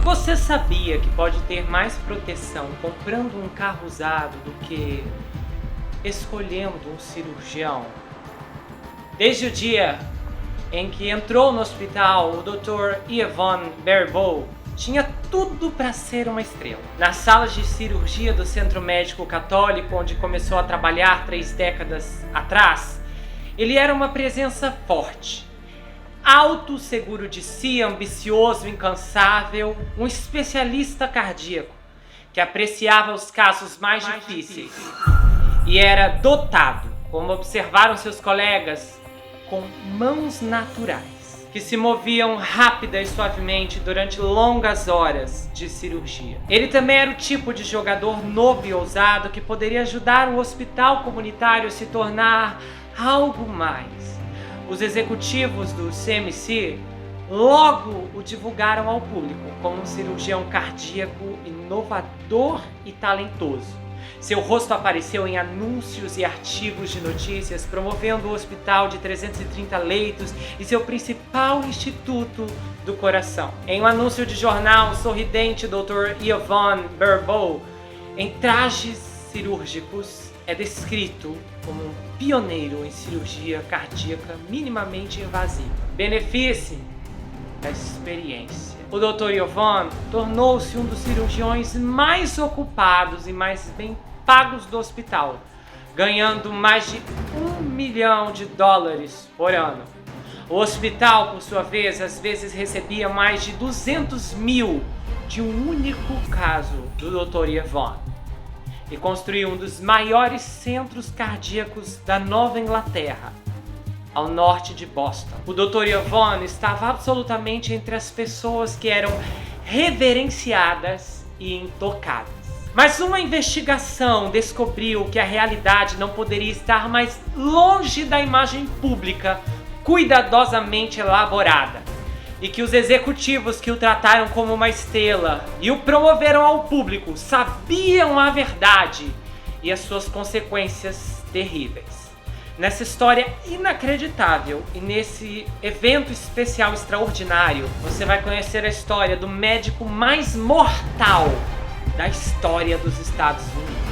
Você sabia que pode ter mais proteção comprando um carro usado do que escolhendo um cirurgião? Desde o dia em que entrou no hospital, o Dr. Yvonne Barbeau tinha tudo para ser uma estrela. Nas salas de cirurgia do Centro Médico Católico, onde começou a trabalhar 3 décadas atrás, ele era uma presença forte. Alto, seguro de si, ambicioso, incansável, um especialista cardíaco que apreciava os casos mais difíceis e era dotado, como observaram seus colegas, com mãos naturais que se moviam rápida e suavemente durante longas horas de cirurgia. Ele também era o tipo de jogador novo e ousado que poderia ajudar o hospital comunitário a se tornar algo mais. Os executivos do CMC logo o divulgaram ao público como um cirurgião cardíaco inovador e talentoso. Seu rosto apareceu em anúncios e artigos de notícias promovendo o hospital de 330 leitos e seu principal instituto do coração. Em um anúncio de jornal, o sorridente Dr. Yvonne Barbeau, em trajes cirúrgicos, é descrito como um pioneiro em cirurgia cardíaca minimamente invasiva. Benefício da experiência. O Dr. Yvonne tornou-se um dos cirurgiões mais ocupados e mais bem pagos do hospital, ganhando mais de $1 milhão por ano. O hospital, por sua vez, às vezes recebia mais de 200 mil de um único caso do Dr. Yvonne. E construiu um dos maiores centros cardíacos da Nova Inglaterra, ao norte de Boston. O Dr. Yvonne estava absolutamente entre as pessoas que eram reverenciadas e intocadas. Mas uma investigação descobriu que a realidade não poderia estar mais longe da imagem pública cuidadosamente elaborada, e que os executivos que o trataram como uma estrela e o promoveram ao público sabiam a verdade e as suas consequências terríveis. Nessa história inacreditável e nesse evento especial extraordinário, você vai conhecer a história do médico mais mortal da história dos Estados Unidos.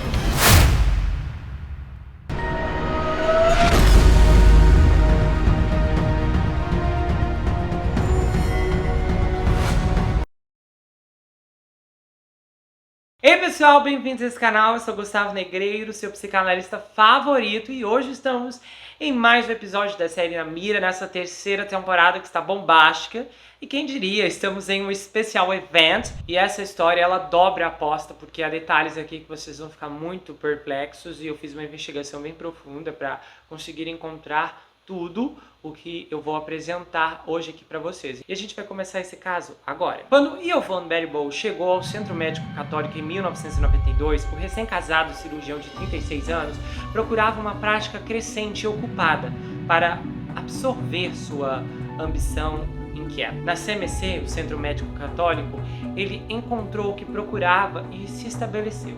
Ei pessoal, bem-vindos a esse canal, eu sou Gustavo Negreiro, seu psicanalista favorito, e hoje estamos em mais um episódio da série Na Mira, nessa 3ª temporada que está bombástica, e quem diria, estamos em um especial event, e essa história ela dobra a aposta, porque há detalhes aqui que vocês vão ficar muito perplexos, e eu fiz uma investigação bem profunda para conseguir encontrar tudo o que eu vou apresentar hoje aqui para vocês. E a gente vai começar esse caso agora. Quando Yvonne Barbeau chegou ao Centro Médico Católico em 1992, o recém-casado cirurgião de 36 anos procurava uma prática crescente e ocupada para absorver sua ambição inquieta. Na CMC, o Centro Médico Católico, ele encontrou o que procurava e se estabeleceu.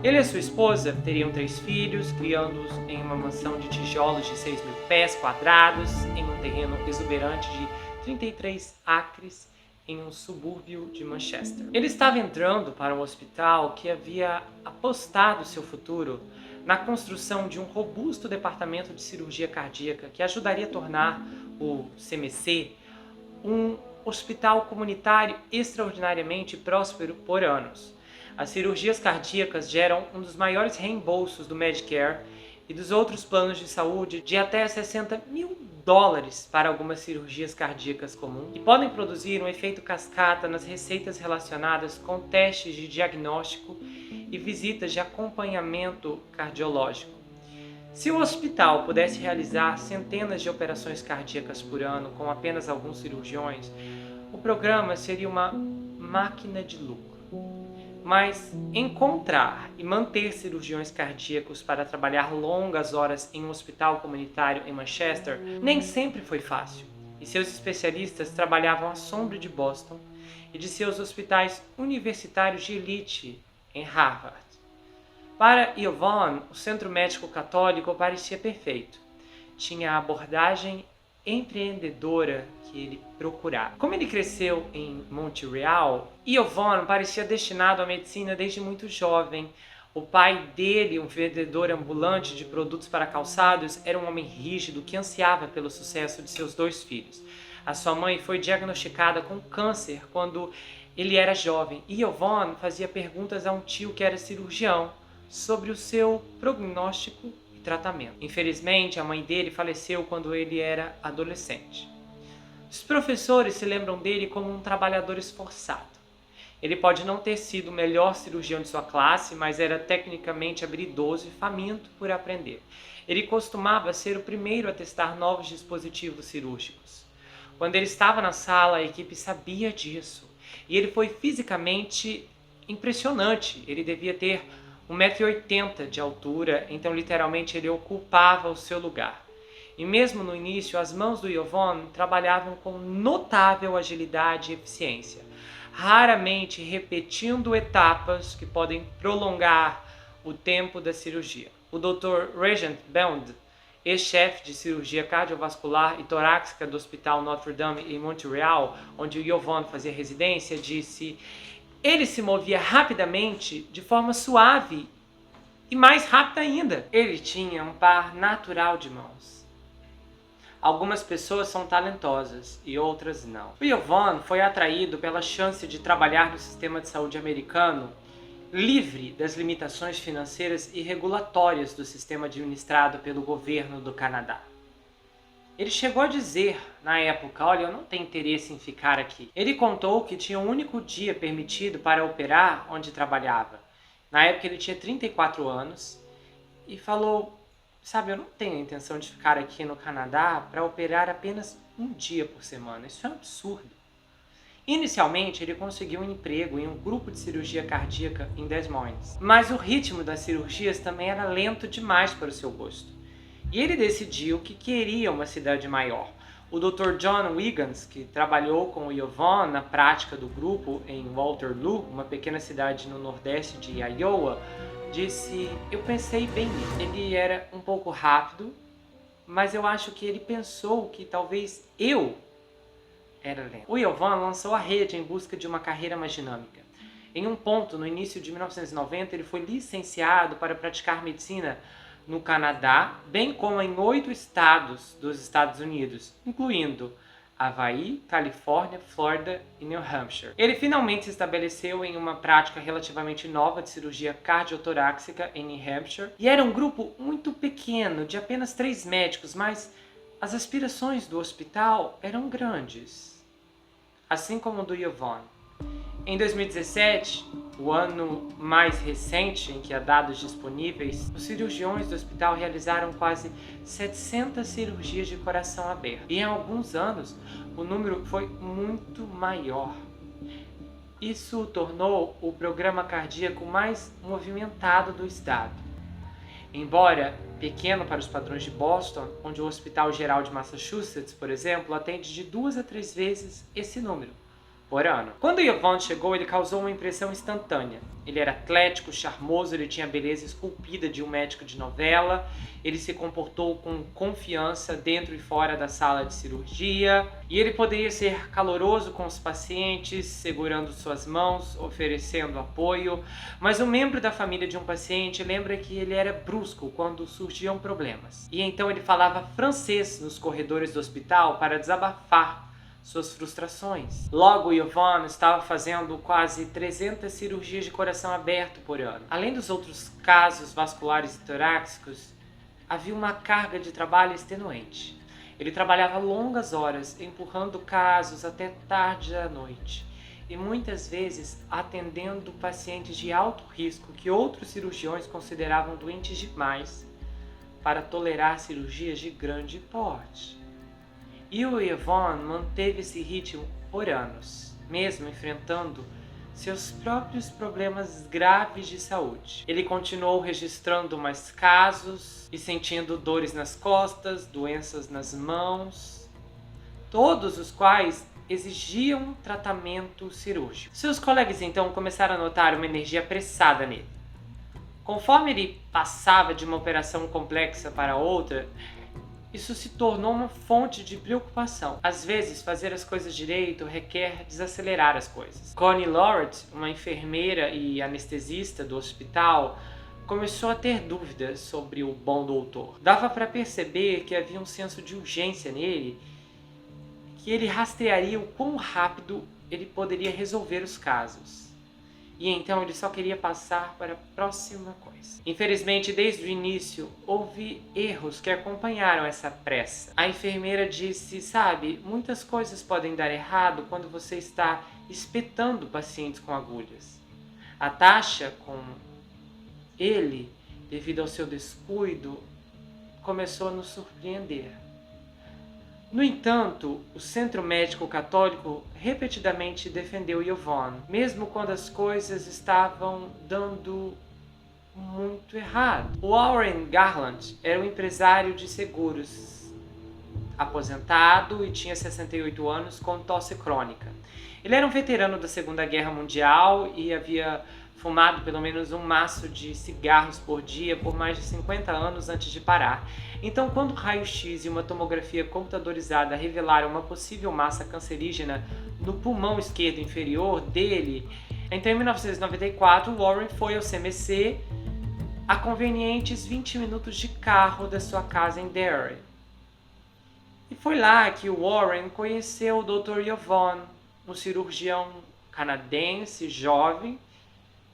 Ele e sua esposa teriam 3 filhos, criando-os em uma mansão de tijolos de 6 mil pés quadrados, em um terreno exuberante de 33 acres, em um subúrbio de Manchester. Ele estava entrando para um hospital que havia apostado seu futuro na construção de um robusto departamento de cirurgia cardíaca que ajudaria a tornar o CMC um hospital comunitário extraordinariamente próspero por anos. As cirurgias cardíacas geram um dos maiores reembolsos do Medicare e dos outros planos de saúde de até $60 mil para algumas cirurgias cardíacas comuns e podem produzir um efeito cascata nas receitas relacionadas com testes de diagnóstico e visitas de acompanhamento cardiológico. Se o hospital pudesse realizar centenas de operações cardíacas por ano com apenas alguns cirurgiões, o programa seria uma máquina de lucro. Mas encontrar e manter cirurgiões cardíacos para trabalhar longas horas em um hospital comunitário em Manchester nem sempre foi fácil, e seus especialistas trabalhavam à sombra de Boston e de seus hospitais universitários de elite em Harvard. Para Yvonne, o Centro Médico Católico parecia perfeito. Tinha a abordagem empreendedora que ele procurava. Como ele cresceu em Montreal, Yvonne parecia destinado à medicina desde muito jovem. O pai dele, um vendedor ambulante de produtos para calçados, era um homem rígido que ansiava pelo sucesso de seus 2 filhos. A sua mãe foi diagnosticada com câncer quando ele era jovem e Yvonne fazia perguntas a um tio que era cirurgião sobre o seu prognóstico e tratamento. Infelizmente, a mãe dele faleceu quando ele era adolescente. Os professores se lembram dele como um trabalhador esforçado. Ele pode não ter sido o melhor cirurgião de sua classe, mas era tecnicamente habilidoso e faminto por aprender. Ele costumava ser o primeiro a testar novos dispositivos cirúrgicos. Quando ele estava na sala, a equipe sabia disso. E ele foi fisicamente impressionante. Ele devia ter 1,80 m de altura, então literalmente ele ocupava o seu lugar. E mesmo no início, as mãos do Yvonne trabalhavam com notável agilidade e eficiência, raramente repetindo etapas que podem prolongar o tempo da cirurgia. O Dr. Regent Bond, ex-chefe de cirurgia cardiovascular e torácica do Hospital Notre Dame em Montreal, onde o Yvonne fazia residência, disse: ele se movia rapidamente, de forma suave e mais rápida ainda. Ele tinha um par natural de mãos. Algumas pessoas são talentosas e outras não. O Yvonne foi atraído pela chance de trabalhar no sistema de saúde americano, livre das limitações financeiras e regulatórias do sistema administrado pelo governo do Canadá. Ele chegou a dizer, na época, olha, eu não tenho interesse em ficar aqui. Ele contou que tinha um único dia permitido para operar onde trabalhava. Na época ele tinha 34 anos e falou: sabe, eu não tenho a intenção de ficar aqui no Canadá para operar apenas um dia por semana. Isso é um absurdo. Inicialmente, ele conseguiu um emprego em um grupo de cirurgia cardíaca em Des Moines. Mas o ritmo das cirurgias também era lento demais para o seu gosto. E ele decidiu que queria uma cidade maior. O Dr. John Wiggins, que trabalhou com o Yvonne na prática do grupo em Waterloo, uma pequena cidade no nordeste de Iowa, disse: eu pensei bem nele. Ele era um pouco rápido, mas eu acho que ele pensou que talvez eu era lento. O Yvonne lançou a rede em busca de uma carreira mais dinâmica. Em um ponto, no início de 1990, ele foi licenciado para praticar medicina no Canadá, bem como em 8 estados dos Estados Unidos, incluindo Havaí, Califórnia, Flórida e New Hampshire. Ele finalmente se estabeleceu em uma prática relativamente nova de cirurgia cardiotorácica em New Hampshire, e era um grupo muito pequeno, de apenas 3 médicos, mas as aspirações do hospital eram grandes, assim como o do Yvonne. Em 2017, o ano mais recente em que há dados disponíveis, os cirurgiões do hospital realizaram quase 700 cirurgias de coração aberto. E em alguns anos, o número foi muito maior. Isso tornou o programa cardíaco mais movimentado do estado. Embora pequeno para os padrões de Boston, onde o Hospital Geral de Massachusetts, por exemplo, atende de 2 a 3 vezes esse número por ano. Quando Yvonne chegou, ele causou uma impressão instantânea. Ele era atlético, charmoso, ele tinha a beleza esculpida de um médico de novela, ele se comportou com confiança dentro e fora da sala de cirurgia, e ele poderia ser caloroso com os pacientes, segurando suas mãos, oferecendo apoio, mas um membro da família de um paciente lembra que ele era brusco quando surgiam problemas. E então ele falava francês nos corredores do hospital para desabafar suas frustrações. Logo, Yvonne estava fazendo quase 300 cirurgias de coração aberto por ano. Além dos outros casos vasculares e torácicos, havia uma carga de trabalho extenuante. Ele trabalhava longas horas, empurrando casos até tarde da noite, e muitas vezes atendendo pacientes de alto risco que outros cirurgiões consideravam doentes demais para tolerar cirurgias de grande porte. E o Yvonne manteve esse ritmo por anos, mesmo enfrentando seus próprios problemas graves de saúde. Ele continuou registrando mais casos e sentindo dores nas costas, doenças nas mãos, todos os quais exigiam tratamento cirúrgico. Seus colegas então começaram a notar uma energia apressada nele. Conforme ele passava de uma operação complexa para outra, isso se tornou uma fonte de preocupação. Às vezes, fazer as coisas direito requer desacelerar as coisas. Connie Lorett, uma enfermeira e anestesista do hospital, começou a ter dúvidas sobre o bom doutor. Dava para perceber que havia um senso de urgência nele, que ele rastrearia o quão rápido ele poderia resolver os casos. E então ele só queria passar para a próxima coisa. Infelizmente, desde o início, houve erros que acompanharam essa pressa. A enfermeira disse, sabe, muitas coisas podem dar errado quando você está espetando pacientes com agulhas. A taxa com ele, devido ao seu descuido, começou a nos surpreender. No entanto, o Centro Médico Católico repetidamente defendeu Yvonne, mesmo quando as coisas estavam dando muito errado. Warren Garland era um empresário de seguros, aposentado e tinha 68 anos com tosse crônica. Ele era um veterano da Segunda Guerra Mundial e havia fumado pelo menos um maço de cigarros por dia por mais de 50 anos antes de parar. Então, quando o raio-x e uma tomografia computadorizada revelaram uma possível massa cancerígena no pulmão esquerdo inferior dele, então em 1994, Warren foi ao CMC a convenientes 20 minutos de carro da sua casa em Derry. E foi lá que Warren conheceu o Dr. Yvonne, um cirurgião canadense jovem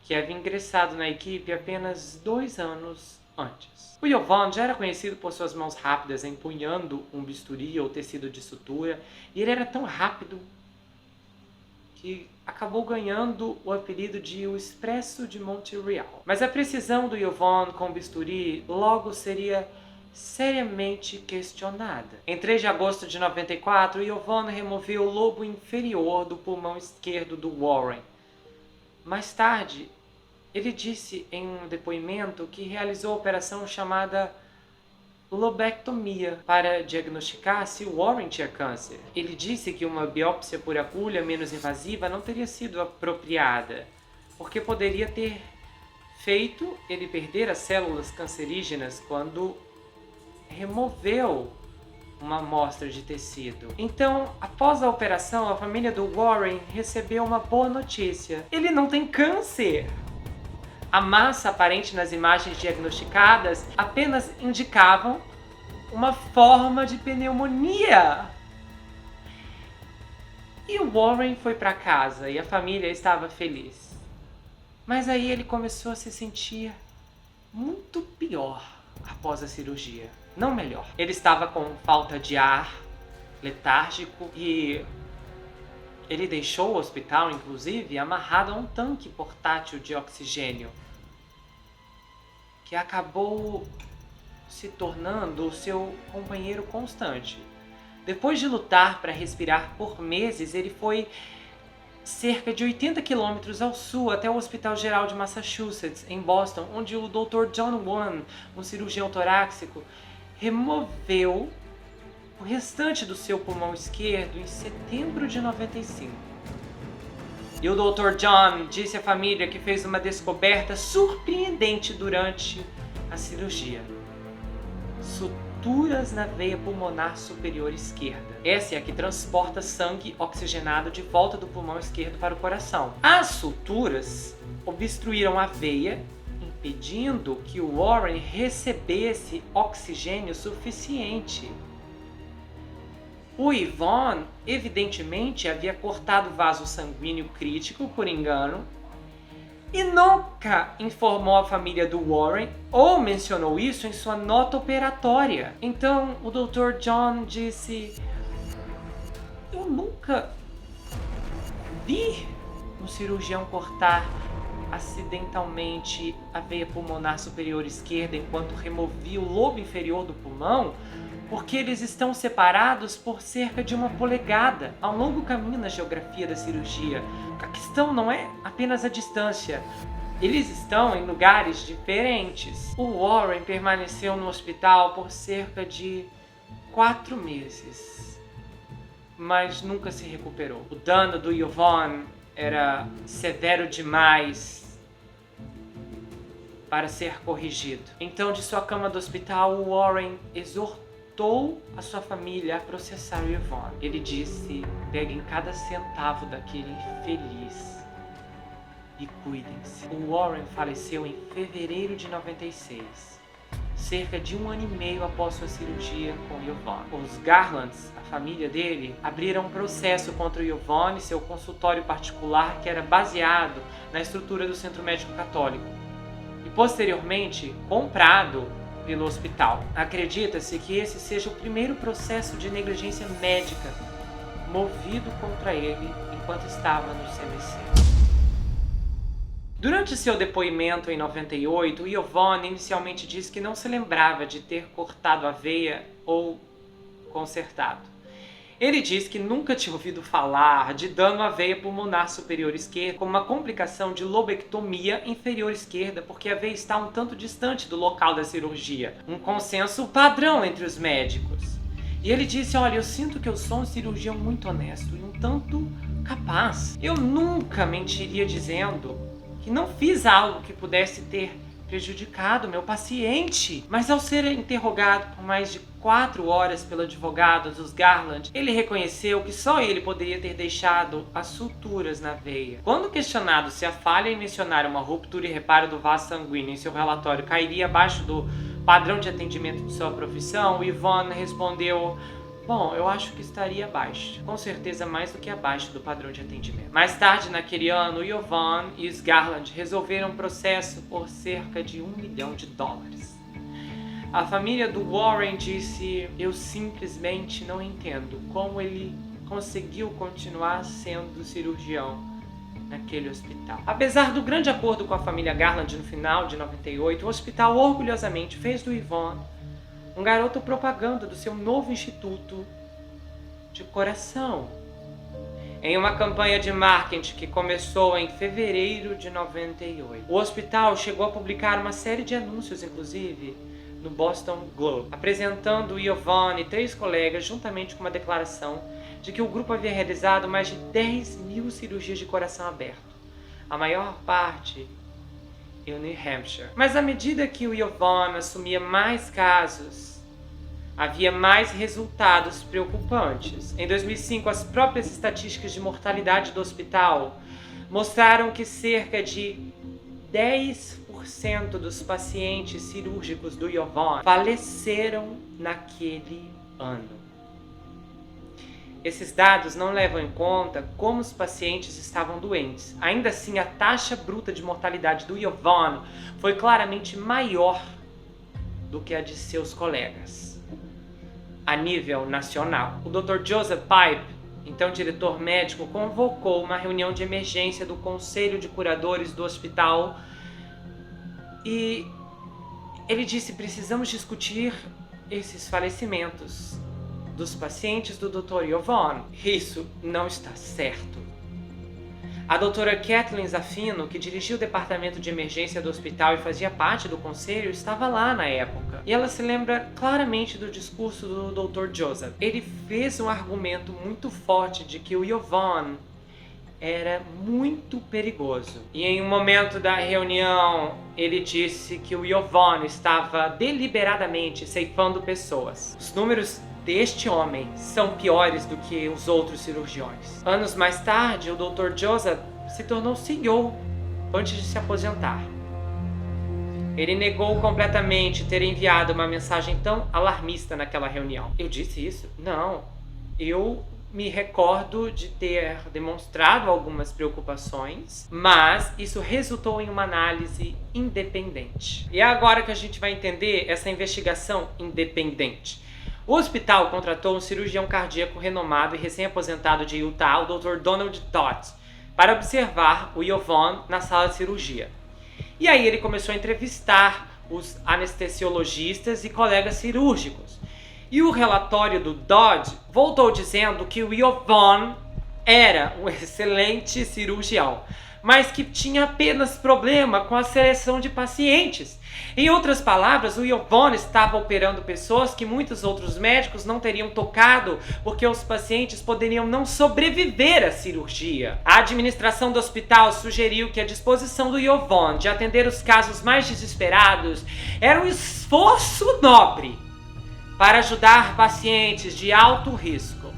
que havia ingressado na equipe apenas 2 anos antes. O Yvonne já era conhecido por suas mãos rápidas empunhando um bisturi ou tecido de sutura, e ele era tão rápido que acabou ganhando o apelido de o Expresso de Montreal. Mas a precisão do Yvonne com o bisturi logo seria seriamente questionada. Em 3 de agosto de 94, Yvonne removeu o lobo inferior do pulmão esquerdo do Warren. Mais tarde, ele disse em um depoimento que realizou a operação chamada lobectomia para diagnosticar se Warren tinha câncer. Ele disse que uma biópsia por agulha menos invasiva não teria sido apropriada, porque poderia ter feito ele perder as células cancerígenas quando removeu uma amostra de tecido. Então, após a operação, a família do Warren recebeu uma boa notícia. Ele não tem câncer! A massa aparente nas imagens diagnosticadas apenas indicavam uma forma de pneumonia. E o Warren foi para casa e a família estava feliz. Mas aí ele começou a se sentir muito pior após a cirurgia. Não melhor. Ele estava com falta de ar, letárgico, e ele deixou o hospital, inclusive, amarrado a um tanque portátil de oxigênio, que acabou se tornando o seu companheiro constante. Depois de lutar para respirar por meses, ele foi cerca de 80 quilômetros ao sul até o Hospital Geral de Massachusetts, em Boston, onde o Dr. John Wan, um cirurgião torácico, removeu o restante do seu pulmão esquerdo em setembro de 95. E o Dr. John disse à família que fez uma descoberta surpreendente durante a cirurgia: suturas na veia pulmonar superior esquerda. Essa é a que transporta sangue oxigenado de volta do pulmão esquerdo para o coração. As suturas obstruíram a veia, impedindo que o Warren recebesse oxigênio suficiente. O Yvonne, evidentemente, havia cortado o vaso sanguíneo crítico por engano e nunca informou a família do Warren ou mencionou isso em sua nota operatória. Então o Dr. John disse: "Eu nunca vi um cirurgião cortar acidentalmente a veia pulmonar superior esquerda enquanto removia o lobo inferior do pulmão, porque eles estão separados por cerca de 1 polegada. Há um longo caminho na geografia da cirurgia. A questão não é apenas a distância. Eles estão em lugares diferentes." O Warren permaneceu no hospital por cerca de 4 meses, mas nunca se recuperou. O dano do Yvonne era severo demais para ser corrigido. Então, de sua cama do hospital, o Warren exortou exortou a sua família a processar o Yvonne. Ele disse: peguem cada centavo daquele infeliz e cuidem-se. O Warren faleceu em fevereiro de 96, cerca de 1 ano e meio após sua cirurgia com Yvonne. Os Garlands, a família dele, abriram um processo contra o Yvonne e seu consultório particular, que era baseado na estrutura do Centro Médico Católico e posteriormente comprado pelo hospital. Acredita-se que esse seja o primeiro processo de negligência médica movido contra ele enquanto estava no CMC. Durante seu depoimento em 98, o Yvonne inicialmente disse que não se lembrava de ter cortado a veia ou consertado. Ele disse que nunca tinha ouvido falar de dano à veia pulmonar superior esquerda como uma complicação de lobectomia inferior esquerda, porque a veia está um tanto distante do local da cirurgia, um consenso padrão entre os médicos. E ele disse: olha, eu sinto que eu sou um cirurgião muito honesto e um tanto capaz. Eu nunca mentiria dizendo que não fiz algo que pudesse ter prejudicado meu paciente. Mas ao ser interrogado por mais de 4 horas pelo advogado dos Garland, ele reconheceu que só ele poderia ter deixado as suturas na veia. Quando questionado se a falha em mencionar uma ruptura e reparo do vaso sanguíneo em seu relatório cairia abaixo do padrão de atendimento de sua profissão, Yvonne respondeu: bom, eu acho que estaria abaixo. Com certeza mais do que abaixo do padrão de atendimento. Mais tarde naquele ano, Yvonne e os Garland resolveram um processo por cerca de $1 milhão. A família do Warren disse: eu simplesmente não entendo como ele conseguiu continuar sendo cirurgião naquele hospital. Apesar do grande acordo com a família Garland no final de 98, o hospital orgulhosamente fez do Yvonne um garoto propaganda do seu novo instituto de coração. Em uma campanha de marketing que começou em fevereiro de 98. O hospital chegou a publicar uma série de anúncios, inclusive, no Boston Globe, apresentando Yvonne e 3 colegas juntamente com uma declaração de que o grupo havia realizado mais de 10 mil cirurgias de coração aberto, a maior parte em New Hampshire. Mas à medida que o Yvonne assumia mais casos, havia mais resultados preocupantes. Em 2005, as próprias estatísticas de mortalidade do hospital mostraram que cerca de 10% dos pacientes cirúrgicos do Yvonne faleceram naquele ano. Esses dados não levam em conta como os pacientes estavam doentes. Ainda assim, a taxa bruta de mortalidade do Yvonne foi claramente maior do que a de seus colegas a nível nacional. O Dr. Joseph Pipe, então diretor médico, convocou uma reunião de emergência do Conselho de Curadores do hospital e ele disse: precisamos discutir esses falecimentos dos pacientes do Dr. Yvonne. Isso não está certo. A doutora Kathleen Zaffino, que dirigia o departamento de emergência do hospital e fazia parte do conselho, estava lá na época. E ela se lembra claramente do discurso do Dr. Joseph. Ele fez um argumento muito forte de que o Yvonne era muito perigoso. E em um momento da reunião, ele disse que o Yvonne estava deliberadamente ceifando pessoas. Os números deste homem são piores do que os outros cirurgiões. Anos mais tarde, o Dr. Joseph se tornou CEO antes de se aposentar. Ele negou completamente ter enviado uma mensagem tão alarmista naquela reunião. Eu disse isso? Não. Eu me recordo de ter demonstrado algumas preocupações, mas isso resultou em uma análise independente. E é agora que a gente vai entender essa investigação independente. O hospital contratou um cirurgião cardíaco renomado e recém-aposentado de Utah, o Dr. Donald Dodd, para observar o Yvonne na sala de cirurgia. E aí ele começou a entrevistar os anestesiologistas e colegas cirúrgicos. E o relatório do Dodd voltou dizendo que o Yvonne era um excelente cirurgião, mas que tinha apenas problema com a seleção de pacientes. Em outras palavras, o Yvonne estava operando pessoas que muitos outros médicos não teriam tocado porque os pacientes poderiam não sobreviver à cirurgia. A administração do hospital sugeriu que a disposição do Yvonne de atender os casos mais desesperados era um esforço nobre, para ajudar pacientes de alto risco.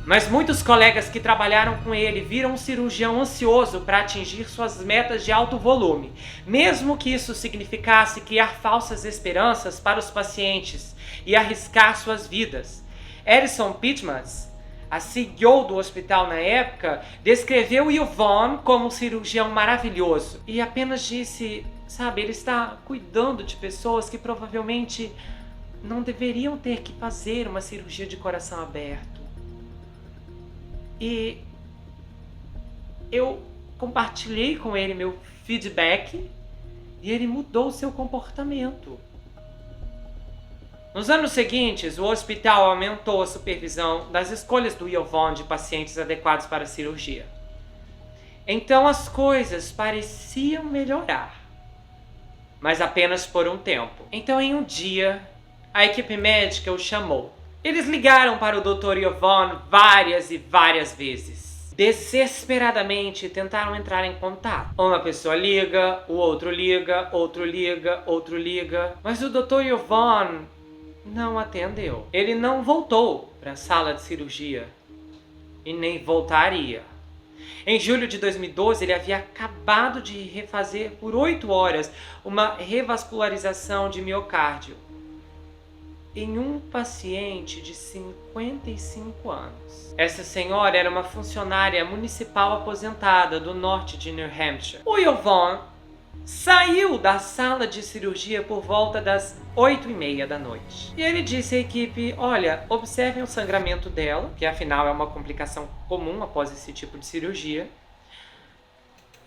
Mas muitos colegas que trabalharam com ele viram um cirurgião ansioso para atingir suas metas de alto volume, mesmo que isso significasse criar falsas esperanças para os pacientes e arriscar suas vidas. Alison Pitmans, a CEO do hospital na época, descreveu Yvonne como um cirurgião maravilhoso e apenas disse, ele está cuidando de pessoas que provavelmente não deveriam ter que fazer uma cirurgia de coração aberto. E eu compartilhei com ele meu feedback e ele mudou seu comportamento. Nos anos seguintes, o hospital aumentou a supervisão das escolhas do Yvonne de pacientes adequados para a cirurgia. Então as coisas pareciam melhorar, mas apenas por um tempo. Então em um dia, a equipe médica o chamou. Eles ligaram para o Dr. Yvonne várias e várias vezes. Desesperadamente tentaram entrar em contato. Uma pessoa liga, o outro liga, outro liga, outro liga. Mas o Dr. Yvonne não atendeu. Ele não voltou para a sala de cirurgia e nem voltaria. Em julho de 2012, ele havia acabado de refazer por 8 horas uma revascularização de miocárdio em um paciente de 55 anos. Essa senhora era uma funcionária municipal aposentada do norte de New Hampshire. O Yvonne saiu da sala de cirurgia por volta das 8h30 da noite. E ele disse à equipe, olha, observem o sangramento dela, que afinal é uma complicação comum após esse tipo de cirurgia.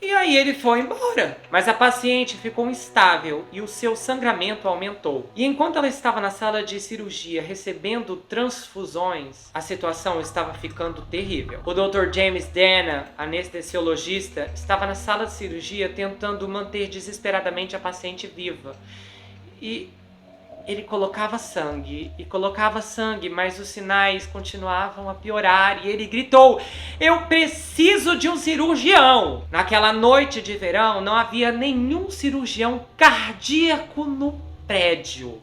E aí ele foi embora. Mas a paciente ficou instável e o seu sangramento aumentou. E enquanto ela estava na sala de cirurgia recebendo transfusões, a situação estava ficando terrível. O Dr. James Dana, anestesiologista, estava na sala de cirurgia tentando manter desesperadamente a paciente viva. E ele colocava sangue, mas os sinais continuavam a piorar e ele gritou, eu preciso de um cirurgião! Naquela noite de verão não havia nenhum cirurgião cardíaco no prédio.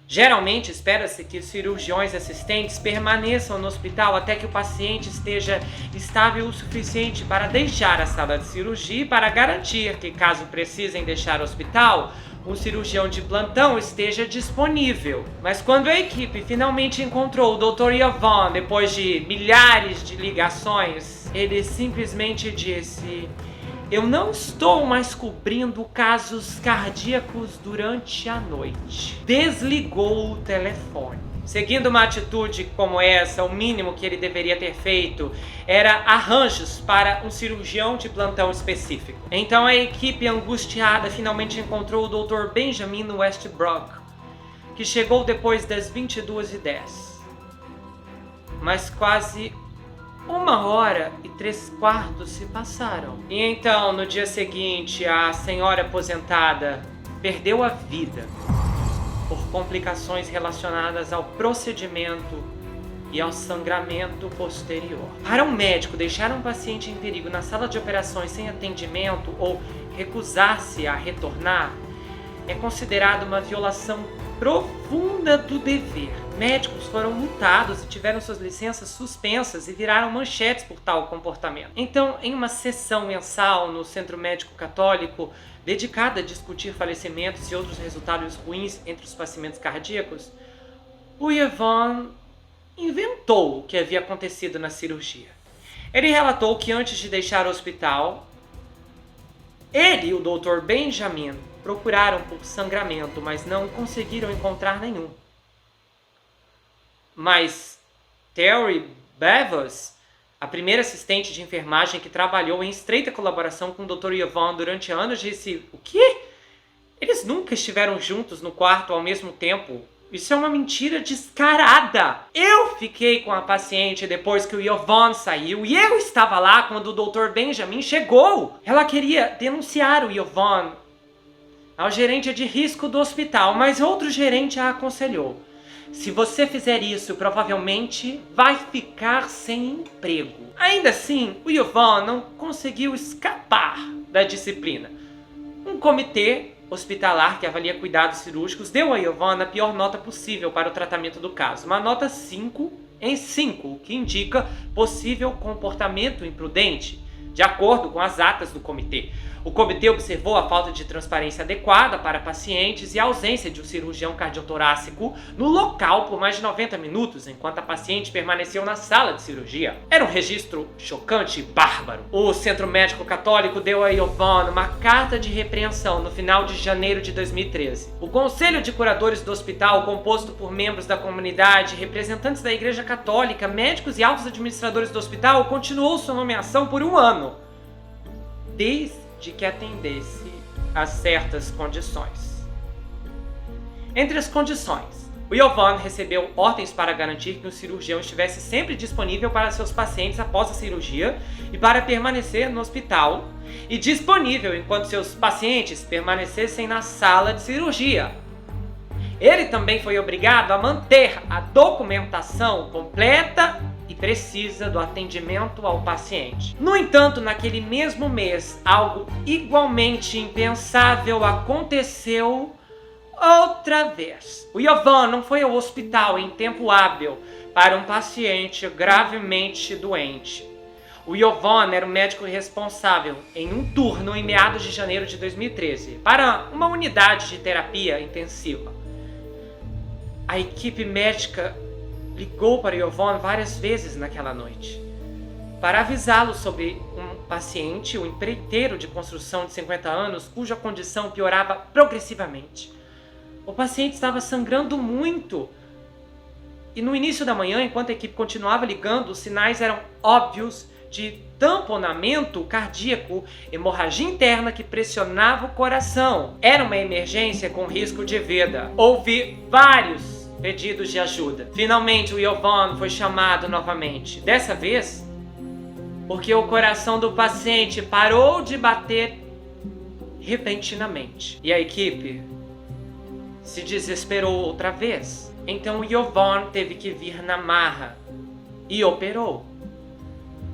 Geralmente espera-se que os cirurgiões assistentes permaneçam no hospital até que o paciente esteja estável o suficiente para deixar a sala de cirurgia e para garantir que, caso precisem deixar o hospital, um cirurgião de plantão esteja disponível. Mas quando a equipe finalmente encontrou o Dr. Yvonne, depois de milhares de ligações, ele simplesmente disse, eu não estou mais cobrindo casos cardíacos durante a noite. Desligou o telefone. Seguindo uma atitude como essa, o mínimo que ele deveria ter feito era arranjos para um cirurgião de plantão específico. Então a equipe angustiada finalmente encontrou o Dr. Benjamin Westbrook, que chegou depois das 22h10. Mas quase 1h03 se passaram. E então, no dia seguinte, a senhora aposentada perdeu a vida por complicações relacionadas ao procedimento e ao sangramento posterior. Para um médico deixar um paciente em perigo na sala de operações sem atendimento ou recusar-se a retornar é considerado uma violação profunda do dever. Médicos foram multados e tiveram suas licenças suspensas e viraram manchetes por tal comportamento. Então, em uma sessão mensal no Centro Médico Católico, dedicada a discutir falecimentos e outros resultados ruins entre os pacientes cardíacos, o Yvonne inventou o que havia acontecido na cirurgia. Ele relatou que antes de deixar o hospital, ele e o Dr. Benjamin procuraram por sangramento, mas não conseguiram encontrar nenhum. Mas Terry Bevis, a primeira assistente de enfermagem que trabalhou em estreita colaboração com o Dr. Yvonne durante anos, disse, o quê? Eles nunca estiveram juntos no quarto ao mesmo tempo. Isso é uma mentira descarada. Eu fiquei com a paciente depois que o Yvonne saiu e eu estava lá quando o Dr. Benjamin chegou. Ela queria denunciar o Yvonne ao gerente de risco do hospital, mas outro gerente a aconselhou. Se você fizer isso, provavelmente vai ficar sem emprego. Ainda assim, o Yvonne não conseguiu escapar da disciplina. Um comitê hospitalar que avalia cuidados cirúrgicos deu a Yovan a pior nota possível para o tratamento do caso, uma nota 5 em 5, o que indica possível comportamento imprudente, de acordo com as atas do comitê. O comitê observou a falta de transparência adequada para pacientes e a ausência de um cirurgião cardiotorácico no local por mais de 90 minutos, enquanto a paciente permaneceu na sala de cirurgia. Era um registro chocante e bárbaro. O Centro Médico Católico deu a Yovan uma carta de repreensão no final de janeiro de 2013. O Conselho de Curadores do hospital, composto por membros da comunidade, representantes da Igreja Católica, médicos e altos administradores do hospital, continuou sua nomeação por 1 ano, desde que atendesse a certas condições. Entre as condições, o Yovan recebeu ordens para garantir que o cirurgião estivesse sempre disponível para seus pacientes após a cirurgia e para permanecer no hospital, e disponível enquanto seus pacientes permanecessem na sala de cirurgia. Ele também foi obrigado a manter a documentação completa e precisa do atendimento ao paciente. No entanto, naquele mesmo mês, algo igualmente impensável aconteceu outra vez. O Yovan não foi ao hospital em tempo hábil para um paciente gravemente doente. O Yovan era o médico responsável em um turno em meados de janeiro de 2013 para uma unidade de terapia intensiva. A equipe médica ligou para Yovan várias vezes naquela noite para avisá-lo sobre um paciente, um empreiteiro de construção de 50 anos, cuja condição piorava progressivamente. O paciente estava sangrando muito e no início da manhã, enquanto a equipe continuava ligando, os sinais eram óbvios de tamponamento cardíaco, hemorragia interna que pressionava o coração. Era uma emergência com risco de vida. Houve vários pedidos de ajuda. Finalmente, o Yovan foi chamado novamente. Dessa vez, porque o coração do paciente parou de bater repentinamente. E a equipe se desesperou outra vez. Então, o Yovan teve que vir na marra e operou.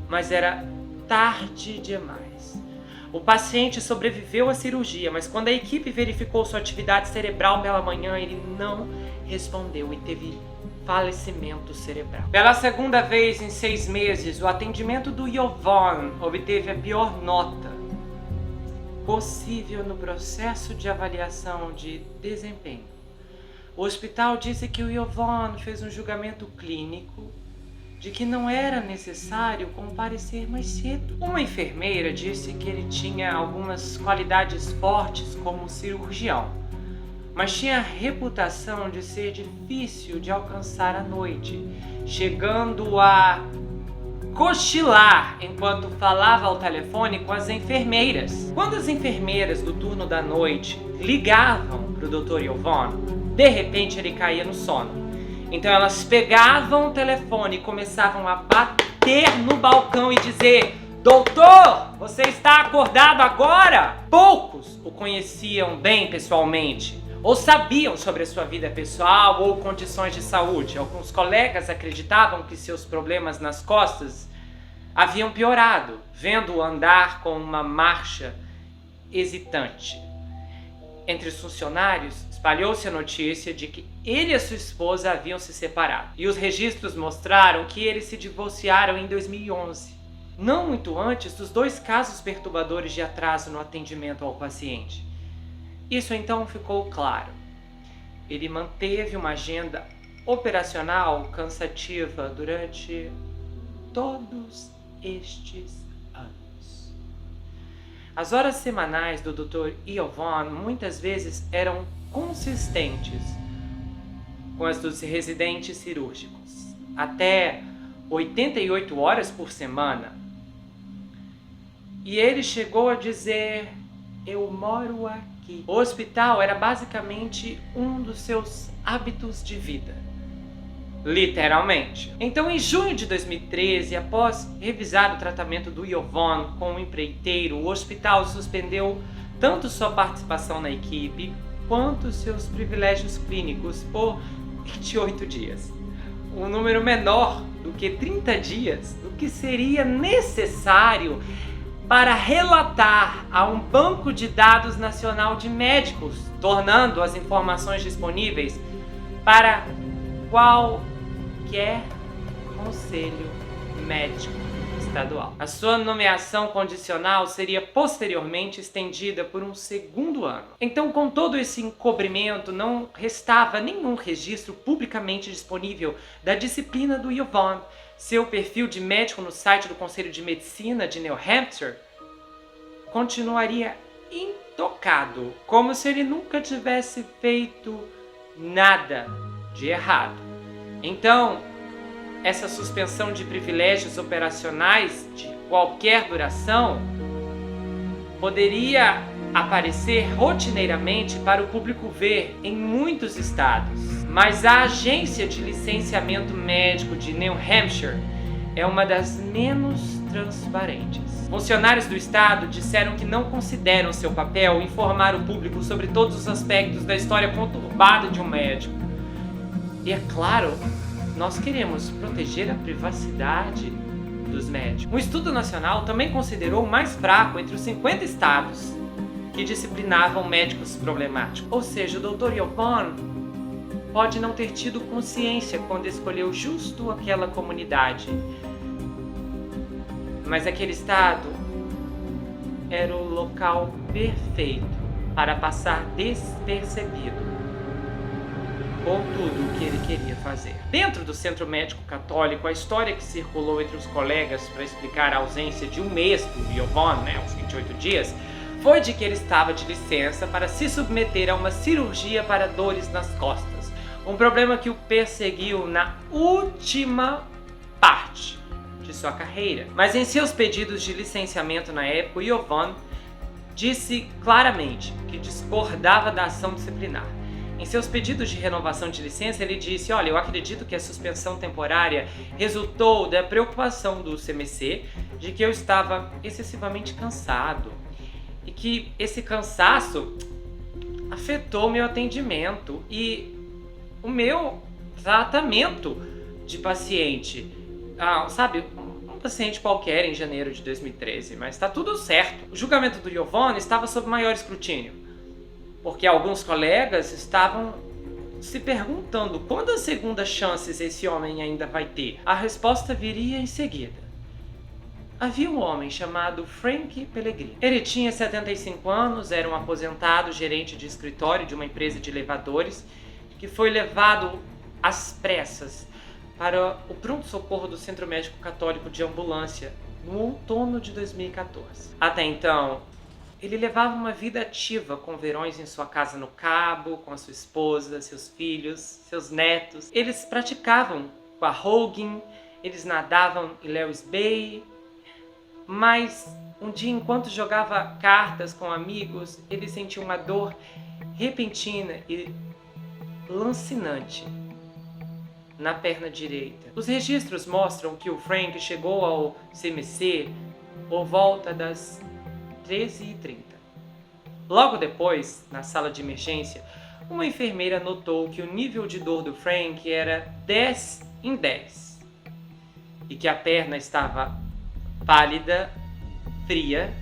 Mas era tarde demais. O paciente sobreviveu à cirurgia, mas quando a equipe verificou sua atividade cerebral pela manhã, ele não respondeu e teve falecimento cerebral. Pela segunda vez em 6 meses, o atendimento do Yovan obteve a pior nota possível no processo de avaliação de desempenho. O hospital disse que o Yovan fez um julgamento clínico de que não era necessário comparecer mais cedo. Uma enfermeira disse que ele tinha algumas qualidades fortes como cirurgião, mas tinha a reputação de ser difícil de alcançar à noite, chegando a cochilar enquanto falava ao telefone com as enfermeiras. Quando as enfermeiras do turno da noite ligavam para o Dr. Yovan, de repente ele caía no sono. Então elas pegavam o telefone e começavam a bater no balcão e dizer: "Doutor, você está acordado agora?" Poucos o conheciam bem pessoalmente, ou sabiam sobre a sua vida pessoal ou condições de saúde. Alguns colegas acreditavam que seus problemas nas costas haviam piorado, vendo-o andar com uma marcha hesitante. Entre os funcionários, espalhou-se a notícia de que ele e a sua esposa haviam se separado. E os registros mostraram que eles se divorciaram em 2011, não muito antes dos 2 casos perturbadores de atraso no atendimento ao paciente. Isso então ficou claro. Ele manteve uma agenda operacional cansativa durante todos estes anos. As horas semanais do Dr. Yovan muitas vezes eram consistentes com as dos residentes cirúrgicos, até 88 horas por semana. E ele chegou a dizer: "Eu moro aqui." O hospital era basicamente um dos seus hábitos de vida. Literalmente. Então, em junho de 2013, após revisar o tratamento do Yovan com o empreiteiro, o hospital suspendeu tanto sua participação na equipe quanto seus privilégios clínicos por 28 dias. Um número menor do que 30 dias, o que seria necessário para relatar a um banco de dados nacional de médicos, tornando as informações disponíveis para qualquer conselho médico estadual. A sua nomeação condicional seria posteriormente estendida por um segundo ano. Então, com todo esse encobrimento, não restava nenhum registro publicamente disponível da disciplina do Yvonne. Seu perfil de médico no site do Conselho de Medicina de New Hampshire continuaria intocado, como se ele nunca tivesse feito nada de errado. Então, essa suspensão de privilégios operacionais de qualquer duração poderia aparecer rotineiramente para o público ver em muitos estados. Mas a agência de licenciamento médico de New Hampshire é uma das menos transparentes. Funcionários do estado disseram que não consideram seu papel informar o público sobre todos os aspectos da história conturbada de um médico. E é claro, nós queremos proteger a privacidade dos médicos. Um estudo nacional também considerou o mais fraco entre os 50 estados que disciplinavam médicos problemáticos. Ou seja, o Dr. Yvonne pode não ter tido consciência quando escolheu justo aquela comunidade. Mas aquele estado era o local perfeito para passar despercebido com tudo o que ele queria fazer. Dentro do Centro Médico Católico, a história que circulou entre os colegas para explicar a ausência de um mês do Yvonne, uns 28 dias, foi de que ele estava de licença para se submeter a uma cirurgia para dores nas costas, um problema que o perseguiu na última parte de sua carreira. Mas em seus pedidos de licenciamento na época, o Yvonne disse claramente que discordava da ação disciplinar. Em seus pedidos de renovação de licença, ele disse: olha, eu acredito que a suspensão temporária resultou da preocupação do CMC de que eu estava excessivamente cansado e que esse cansaço afetou meu atendimento e o meu tratamento de paciente. Sabe, um paciente qualquer em janeiro de 2013, mas está tudo certo. O julgamento do Yvonne estava sob maior escrutínio, porque alguns colegas estavam se perguntando quantas segundas chances esse homem ainda vai ter. A resposta viria em seguida. Havia um homem chamado Frank Pellegrini. Ele tinha 75 anos, era um aposentado gerente de escritório de uma empresa de elevadores que foi levado às pressas para o pronto-socorro do Centro Médico Católico de Ambulância no outono de 2014. Até então, ele levava uma vida ativa com verões em sua casa no Cabo, com a sua esposa, seus filhos, seus netos. Eles praticavam quahoging, eles nadavam em Lewis Bay, mas um dia, enquanto jogava cartas com amigos, ele sentiu uma dor repentina e lancinante na perna direita. Os registros mostram que o Frank chegou ao CMC por volta das 13h30. Logo depois, na sala de emergência, uma enfermeira notou que o nível de dor do Frank era 10 em 10 e que a perna estava pálida, fria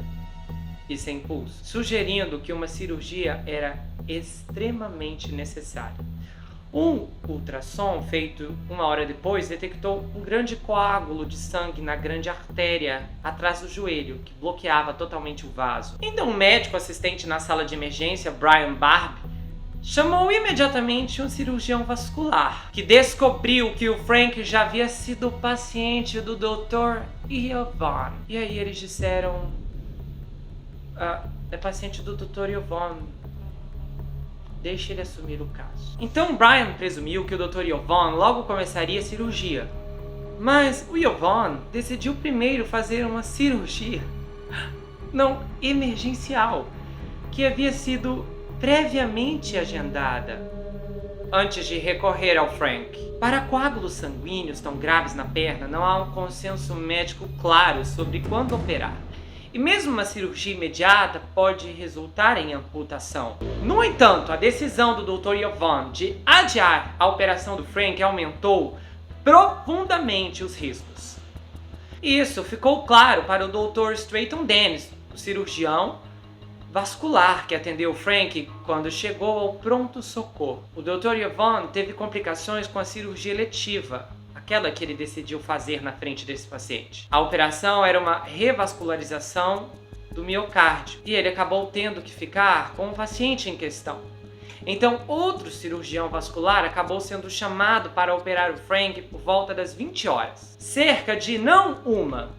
e sem pulso, sugerindo que uma cirurgia era extremamente necessária. Um ultrassom feito 1 hora depois detectou um grande coágulo de sangue na grande artéria atrás do joelho, que bloqueava totalmente o vaso. Então o médico assistente na sala de emergência, Brian Barb, chamou imediatamente um cirurgião vascular, que descobriu que o Frank já havia sido paciente do Dr. Yvonne. E aí eles disseram: é paciente do Dr. Yvonne, deixe ele assumir o caso. Então Brian presumiu que o Dr. Yvonne logo começaria a cirurgia. Mas o Yvonne decidiu primeiro fazer uma cirurgia não emergencial, que havia sido previamente agendada antes de recorrer ao Frank. Para coágulos sanguíneos tão graves na perna, não há um consenso médico claro sobre quando operar. E mesmo uma cirurgia imediata pode resultar em amputação. No entanto, a decisão do Dr. Yvonne de adiar a operação do Frank aumentou profundamente os riscos. Isso ficou claro para o Dr. Strayton Dennis, o cirurgião vascular que atendeu Frank quando chegou ao pronto-socorro. O Dr. Yvonne teve complicações com a cirurgia eletiva, aquela que ele decidiu fazer na frente desse paciente. A operação era uma revascularização do miocárdio e ele acabou tendo que ficar com o paciente em questão. Então, outro cirurgião vascular acabou sendo chamado para operar o Frank por volta das 20 horas. Cerca de não uma,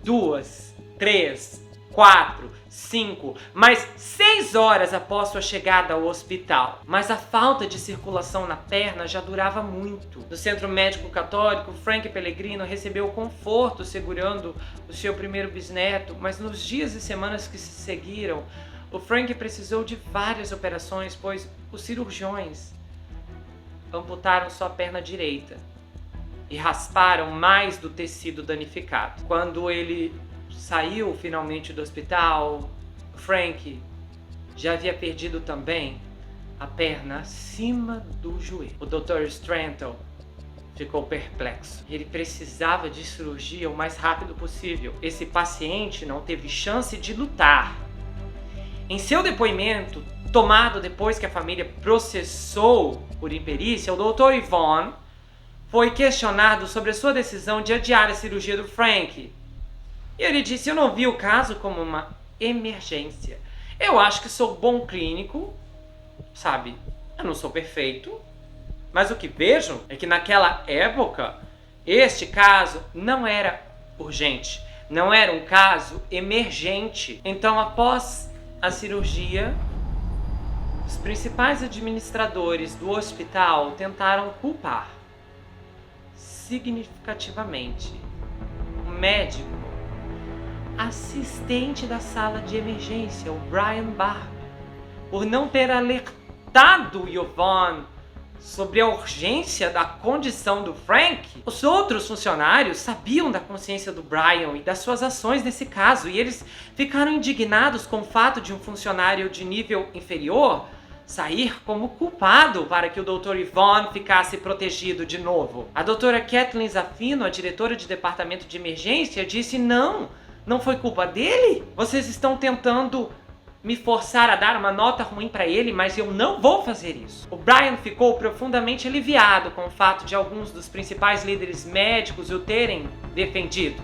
duas, três, 4, 5, mas 6 horas após sua chegada ao hospital. Mas a falta de circulação na perna já durava muito. No Centro Médico Católico, Frank Pellegrino recebeu conforto segurando o seu primeiro bisneto, mas nos dias e semanas que se seguiram, o Frank precisou de várias operações, pois os cirurgiões amputaram sua perna direita e rasparam mais do tecido danificado. Quando ele saiu finalmente do hospital, Frank já havia perdido também a perna acima do joelho. O Dr. Stranton ficou perplexo. Ele precisava de cirurgia o mais rápido possível. Esse paciente não teve chance de lutar. Em seu depoimento, tomado depois que a família processou por imperícia, o Dr. Yvonne foi questionado sobre a sua decisão de adiar a cirurgia do Frank. E ele disse: eu não vi o caso como uma emergência. Eu acho que sou bom clínico, sabe? Eu não sou perfeito. Mas o que vejo é que naquela época, este caso não era urgente. Não era um caso emergente. Então, após a cirurgia, os principais administradores do hospital tentaram culpar significativamente o médico assistente da sala de emergência, o Brian Barber, por não ter alertado Yvonne sobre a urgência da condição do Frank. Os outros funcionários sabiam da consciência do Brian e das suas ações nesse caso, e eles ficaram indignados com o fato de um funcionário de nível inferior sair como culpado para que o Dr. Yvonne ficasse protegido de novo. A doutora Kathleen Zaffino, a diretora de departamento de emergência, disse: não foi culpa dele? Vocês estão tentando me forçar a dar uma nota ruim para ele, mas eu não vou fazer isso. O Brian ficou profundamente aliviado com o fato de alguns dos principais líderes médicos o terem defendido.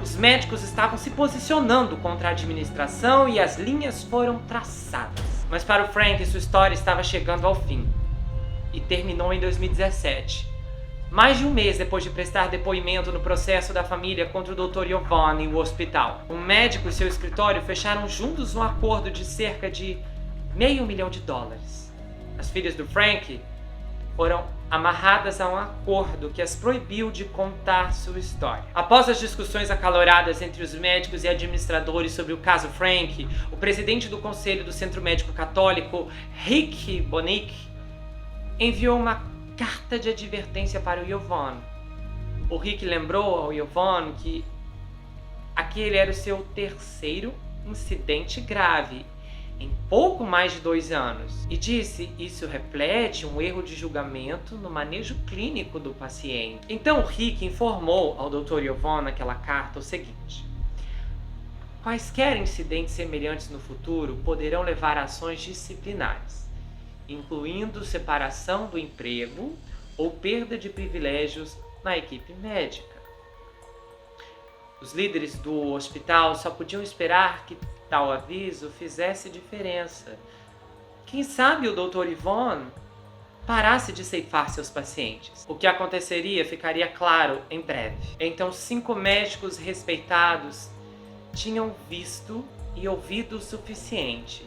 Os médicos estavam se posicionando contra a administração e as linhas foram traçadas. Mas para o Frank, sua história estava chegando ao fim e terminou em 2017. Mais de um mês depois de prestar depoimento no processo da família contra o Dr. Yvonne e o hospital. Um médico e seu escritório fecharam juntos um acordo de cerca de $500 mil. As filhas do Frank foram amarradas a um acordo que as proibiu de contar sua história. Após as discussões acaloradas entre os médicos e administradores sobre o caso Frank, o presidente do Conselho do Centro Médico Católico, Rick Bonick, enviou uma carta de advertência para o Yvonne. O Rick lembrou ao Yvonne que aquele era o seu terceiro incidente grave em pouco mais de 2 anos e disse: isso reflete um erro de julgamento no manejo clínico do paciente. Então o Rick informou ao Dr. Yvonne naquela carta o seguinte: quaisquer incidentes semelhantes no futuro poderão levar a ações disciplinares, incluindo separação do emprego ou perda de privilégios na equipe médica. Os líderes do hospital só podiam esperar que tal aviso fizesse diferença. Quem sabe o Dr. Yvonne parasse de ceifar seus pacientes. O que aconteceria ficaria claro em breve. Então 5 médicos respeitados tinham visto e ouvido o suficiente.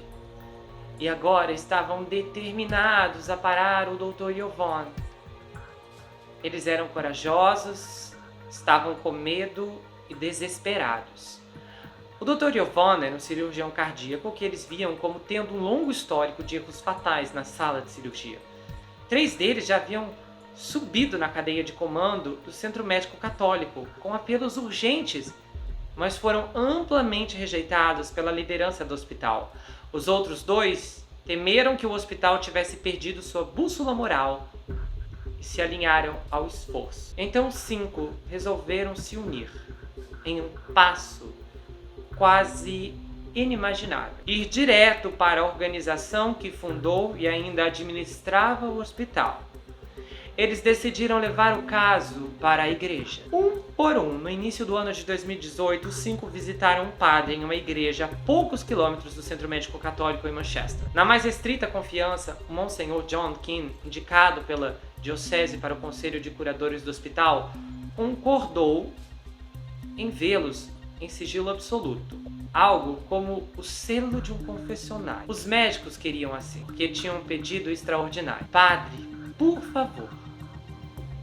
E agora estavam determinados a parar o Dr. Yvonne. Eles eram corajosos, estavam com medo e desesperados. O Dr. Yvonne era um cirurgião cardíaco que eles viam como tendo um longo histórico de erros fatais na sala de cirurgia. 3 deles já haviam subido na cadeia de comando do Centro Médico Católico com apelos urgentes, mas foram amplamente rejeitados pela liderança do hospital. Os outros 2 temeram que o hospital tivesse perdido sua bússola moral e se alinharam ao esforço. Então os 5 resolveram se unir. em um passo quase inimaginável: ir direto para a organização que fundou e ainda administrava o hospital. Eles decidiram levar o caso para a igreja. Um por um, no início do ano de 2018, os 5 visitaram um padre em uma igreja a poucos quilômetros do Centro Médico Católico em Manchester. Na mais estrita confiança, o Monsenhor John Keane, indicado pela diocese para o Conselho de Curadores do hospital, concordou em vê-los em sigilo absoluto. Algo como o selo de um confessionário. Os médicos queriam assim, porque tinham um pedido extraordinário: padre, por favor,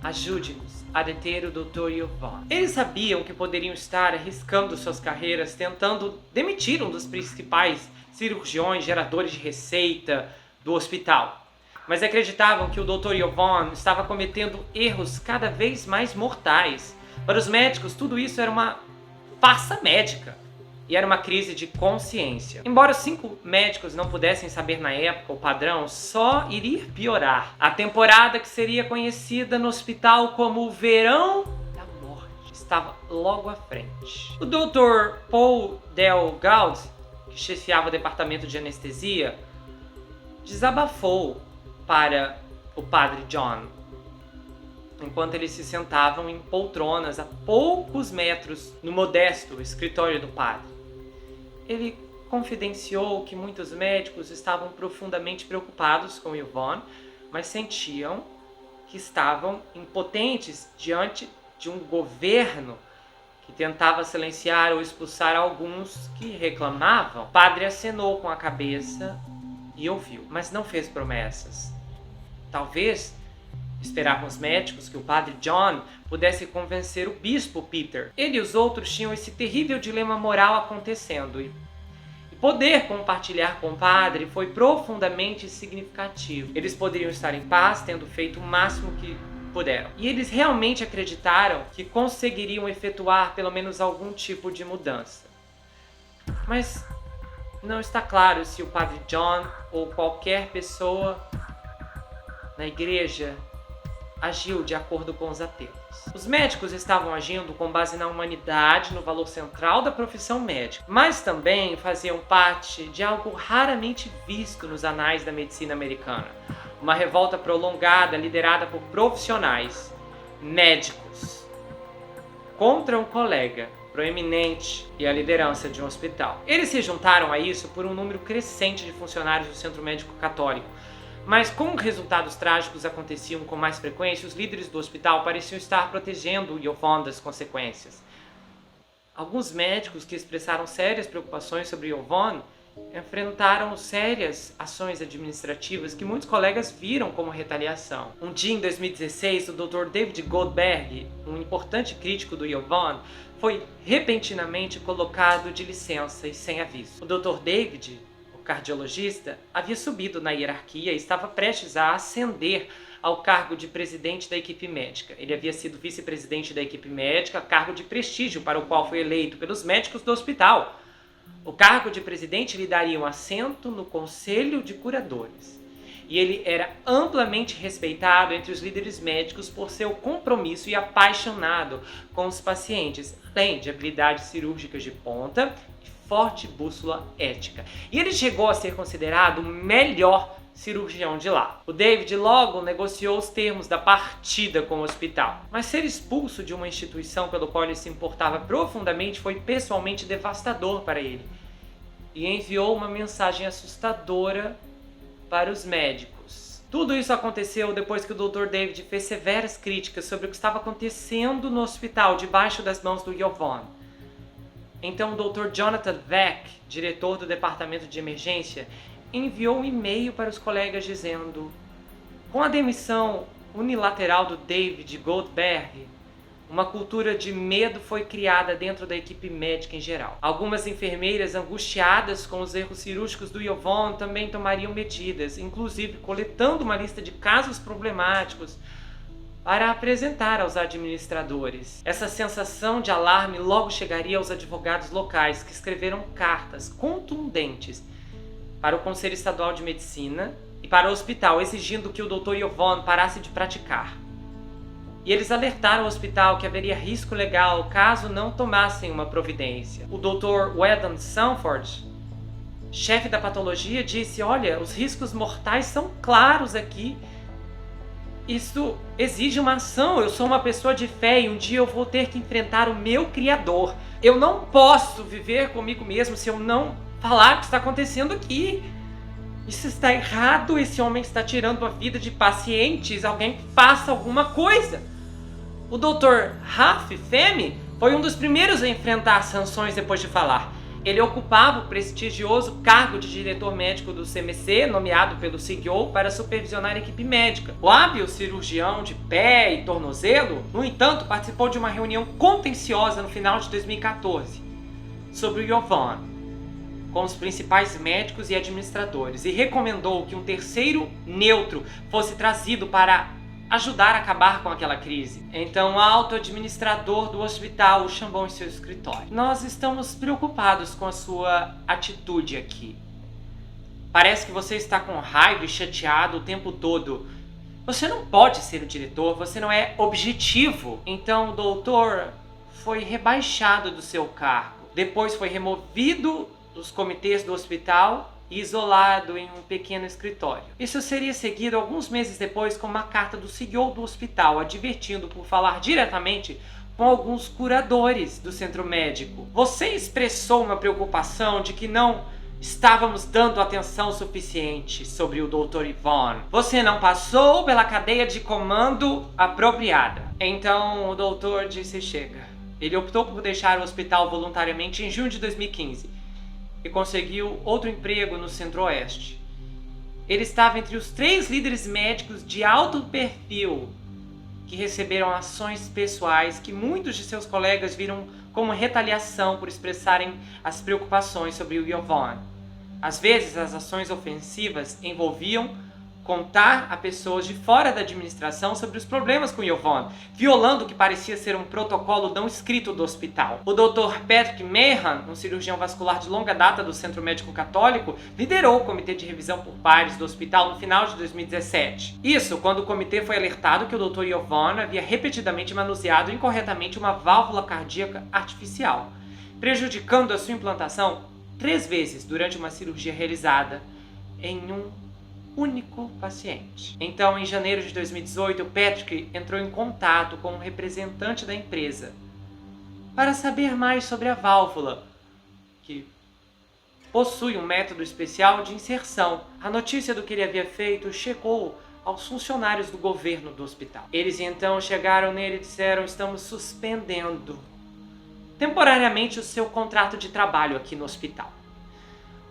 ajude-nos a deter o Dr. Yvonne. Eles sabiam que poderiam estar arriscando suas carreiras tentando demitir um dos principais cirurgiões geradores de receita do hospital, mas acreditavam que o Dr. Yvonne estava cometendo erros cada vez mais mortais. Para os médicos, tudo isso era uma farsa médica e era uma crise de consciência. Embora os 5 médicos não pudessem saber na época, o padrão só iria piorar. A temporada, que seria conhecida no hospital como o Verão da Morte, estava logo à frente. O Dr. Paul Delgaud, que chefiava o departamento de anestesia, desabafou para o padre John, enquanto eles se sentavam em poltronas a poucos metros no modesto escritório do padre. Ele confidenciou que muitos médicos estavam profundamente preocupados com Yvonne, mas sentiam que estavam impotentes diante de um governo que tentava silenciar ou expulsar alguns que reclamavam. O padre acenou com a cabeça e ouviu, mas não fez promessas. Talvez esperavam os médicos que o padre John pudesse convencer o bispo Peter. Ele e os outros tinham esse terrível dilema moral acontecendo, e poder compartilhar com o padre foi profundamente significativo. Eles poderiam estar em paz, tendo feito o máximo que puderam. E eles realmente acreditaram que conseguiriam efetuar pelo menos algum tipo de mudança. Mas não está claro se o padre John ou qualquer pessoa na igreja agiu de acordo com os apelos. Os médicos estavam agindo com base na humanidade, no valor central da profissão médica, mas também faziam parte de algo raramente visto nos anais da medicina americana: uma revolta prolongada liderada por profissionais médicos contra um colega proeminente e a liderança de um hospital. Eles se juntaram a isso por um número crescente de funcionários do Centro Médico Católico. Mas como resultados trágicos aconteciam com mais frequência, os líderes do hospital pareciam estar protegendo o Yvonne das consequências. Alguns médicos que expressaram sérias preocupações sobre Yvonne enfrentaram sérias ações administrativas que muitos colegas viram como retaliação. Um dia em 2016, o Dr. David Goldberg, um importante crítico do Yvonne, foi repentinamente colocado de licença e sem aviso. O Dr. David, cardiologista, havia subido na hierarquia e estava prestes a ascender ao cargo de presidente da equipe médica. Ele havia sido vice-presidente da equipe médica, cargo de prestígio para o qual foi eleito pelos médicos do hospital. O cargo de presidente lhe daria um assento no Conselho de Curadores. E ele era amplamente respeitado entre os líderes médicos por seu compromisso e apaixonado com os pacientes, além de habilidades cirúrgicas de ponta, forte bússola ética. E ele chegou a ser considerado o melhor cirurgião de lá. O David logo negociou os termos da partida com o hospital. Mas ser expulso de uma instituição pelo qual ele se importava profundamente foi pessoalmente devastador para ele. E enviou uma mensagem assustadora para os médicos. Tudo isso aconteceu depois que o Dr. David fez severas críticas sobre o que estava acontecendo no hospital debaixo das mãos do Yvonne. Então o Dr. Jonathan Veck, diretor do departamento de emergência, enviou um e-mail para os colegas dizendo: com a demissão unilateral do David Goldberg, uma cultura de medo foi criada dentro da equipe médica em geral. Algumas enfermeiras angustiadas com os erros cirúrgicos do Yvonne também tomariam medidas, inclusive coletando uma lista de casos problemáticos para apresentar aos administradores. Essa sensação de alarme logo chegaria aos advogados locais, que escreveram cartas contundentes para o Conselho Estadual de Medicina e para o hospital, exigindo que o Dr. Yvonne parasse de praticar. e eles alertaram o hospital que haveria risco legal caso não tomassem uma providência. O Dr. Weldon Sanford, chefe da patologia, disse: olha, os riscos mortais são claros aqui. Isso exige uma ação. Eu sou uma pessoa de fé e um dia eu vou ter que enfrentar o meu Criador. Eu não posso viver comigo mesmo se eu não falar o que está acontecendo aqui. Isso está errado. Esse homem está tirando a vida de pacientes. Alguém faça alguma coisa. O Dr. Ralph Femme foi um dos primeiros a enfrentar sanções depois de falar. Ele ocupava o prestigioso cargo de diretor médico do CMC, nomeado pelo CEO para supervisionar a equipe médica. O hábil cirurgião de pé e tornozelo, no entanto, participou de uma reunião contenciosa no final de 2014 sobre o Yovan, com os principais médicos e administradores, e recomendou que um terceiro neutro fosse trazido para ajudar a acabar com aquela crise. Então, o auto-administrador do hospital o chamou em seu escritório. Nós estamos preocupados com a sua atitude aqui. Parece que você está com raiva e chateado o tempo todo. Você não pode ser o diretor, você não é objetivo. Então, o doutor foi rebaixado do seu cargo. Depois foi removido dos comitês do hospital e isolado em um pequeno escritório. Isso seria seguido alguns meses depois com uma carta do CEO do hospital advertindo por falar diretamente com alguns curadores do centro médico. Você expressou uma preocupação de que não estávamos dando atenção suficiente sobre o Dr. Yvonne. Você não passou pela cadeia de comando apropriada. Então o doutor disse chega. Ele optou por deixar o hospital voluntariamente em junho de 2015. E conseguiu outro emprego no Centro-Oeste. Ele estava entre os 3 líderes médicos de alto perfil que receberam ações pessoais que muitos de seus colegas viram como retaliação por expressarem as preocupações sobre o Yovan. Às vezes, as ações ofensivas envolviam contar a pessoas de fora da administração sobre os problemas com o Yovan, violando o que parecia ser um protocolo não escrito do hospital. O Dr. Patrick Meehan, um cirurgião vascular de longa data do Centro Médico Católico, liderou o comitê de revisão por pares do hospital no final de 2017. Isso quando o comitê foi alertado que o Dr. Yovan havia repetidamente manuseado incorretamente uma válvula cardíaca artificial, prejudicando a sua implantação 3 vezes durante uma cirurgia realizada em um único paciente. Então, em janeiro de 2018, Patrick entrou em contato com um representante da empresa para saber mais sobre a válvula, que possui um método especial de inserção. A notícia do que ele havia feito chegou aos funcionários do governo do hospital. Eles então chegaram nele e disseram: estamos suspendendo temporariamente o seu contrato de trabalho aqui no hospital.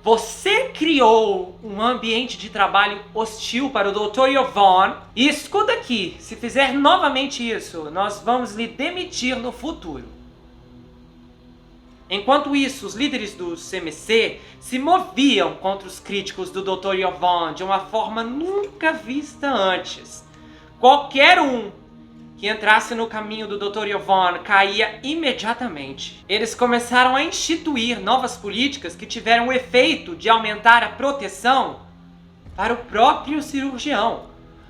Você criou um ambiente de trabalho hostil para o Dr. Yovan. E escuta aqui, se fizer novamente isso, nós vamos lhe demitir no futuro. Enquanto isso, os líderes do CMC se moviam contra os críticos do Dr. Yovan de uma forma nunca vista antes. Qualquer um que entrasse no caminho do Dr. Yovan caía imediatamente. Eles começaram a instituir novas políticas que tiveram o efeito de aumentar a proteção para o próprio cirurgião.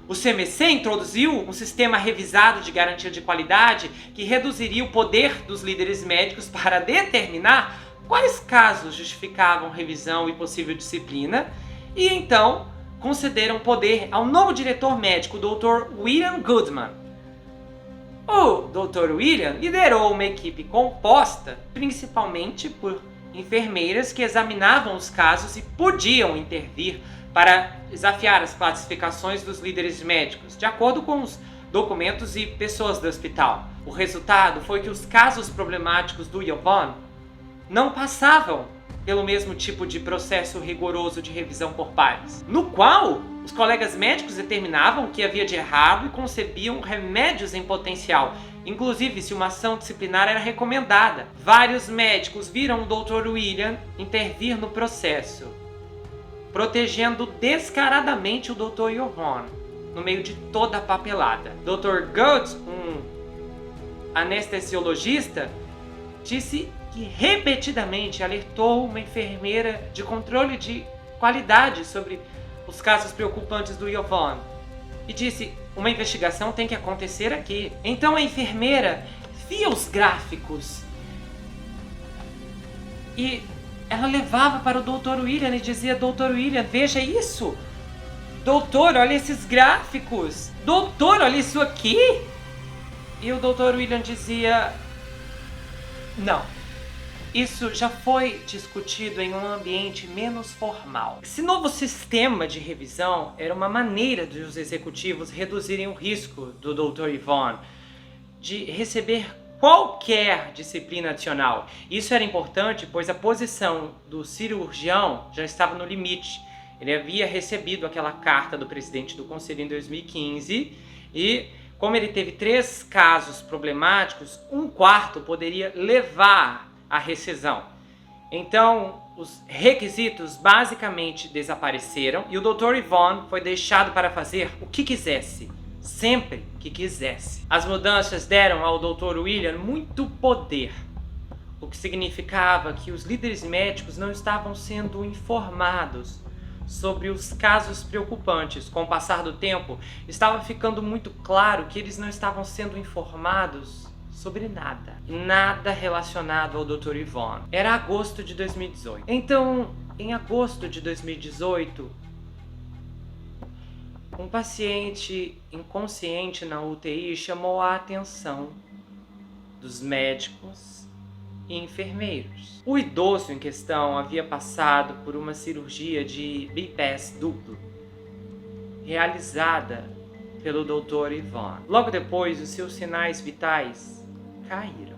O CMC introduziu um sistema revisado de garantia de qualidade que reduziria o poder dos líderes médicos para determinar quais casos justificavam revisão e possível disciplina, e então concederam poder ao novo diretor médico, o Dr. William Goodman. O Dr. William liderou uma equipe composta principalmente por enfermeiras que examinavam os casos e podiam intervir para desafiar as classificações dos líderes médicos, de acordo com os documentos e pessoas do hospital. O resultado foi que os casos problemáticos do Yovan não passavam pelo mesmo tipo de processo rigoroso de revisão por pares, no qual os colegas médicos determinavam o que havia de errado e concebiam remédios em potencial, inclusive se uma ação disciplinar era recomendada. Vários médicos viram o Dr. William intervir no processo, protegendo descaradamente o Dr. Yovan no meio de toda a papelada. Dr. Goetz, um anestesiologista, disse que repetidamente alertou uma enfermeira de controle de qualidade sobre os casos preocupantes do Yovan e disse: Uma investigação tem que acontecer aqui. Então a enfermeira via os gráficos e ela levava para o Dr. William e dizia: Dr. William, veja isso! Doutor, olha esses gráficos! Doutor, olha isso aqui! E o Dr. William dizia: não, isso já foi discutido em um ambiente menos formal. Esse novo sistema de revisão era uma maneira dos executivos reduzirem o risco do Dr. Yvonne de receber qualquer disciplina adicional. Isso era importante, pois a posição do cirurgião já estava no limite. Ele havia recebido aquela carta do presidente do conselho em 2015 e, como ele teve 3 casos problemáticos, 1/4 poderia levar à rescisão. Então, os requisitos basicamente desapareceram e o Dr. Yvonne foi deixado para fazer o que quisesse, sempre que quisesse. As mudanças deram ao Dr. William muito poder, o que significava que os líderes médicos não estavam sendo informados sobre os casos preocupantes. Com o passar do tempo, estava ficando muito claro que eles não estavam sendo informados sobre nada relacionado ao Dr. Yvonne. Era agosto de 2018. Então, em agosto de 2018, um paciente inconsciente na UTI chamou a atenção dos médicos e enfermeiros. O idoso em questão havia passado por uma cirurgia de bypass duplo, realizada pelo Dr. Yvonne. Logo depois, os seus sinais vitais caíram.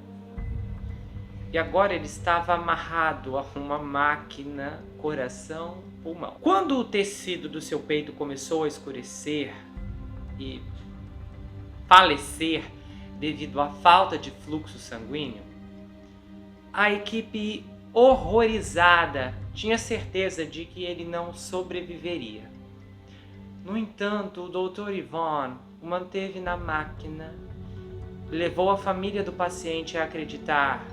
E agora ele estava amarrado a uma máquina coração-pulmão. Quando o tecido do seu peito começou a escurecer e falecer devido à falta de fluxo sanguíneo, a equipe, horrorizada, tinha certeza de que ele não sobreviveria. No entanto, o Dr. Yvonne o manteve na máquina, levou a família do paciente a acreditar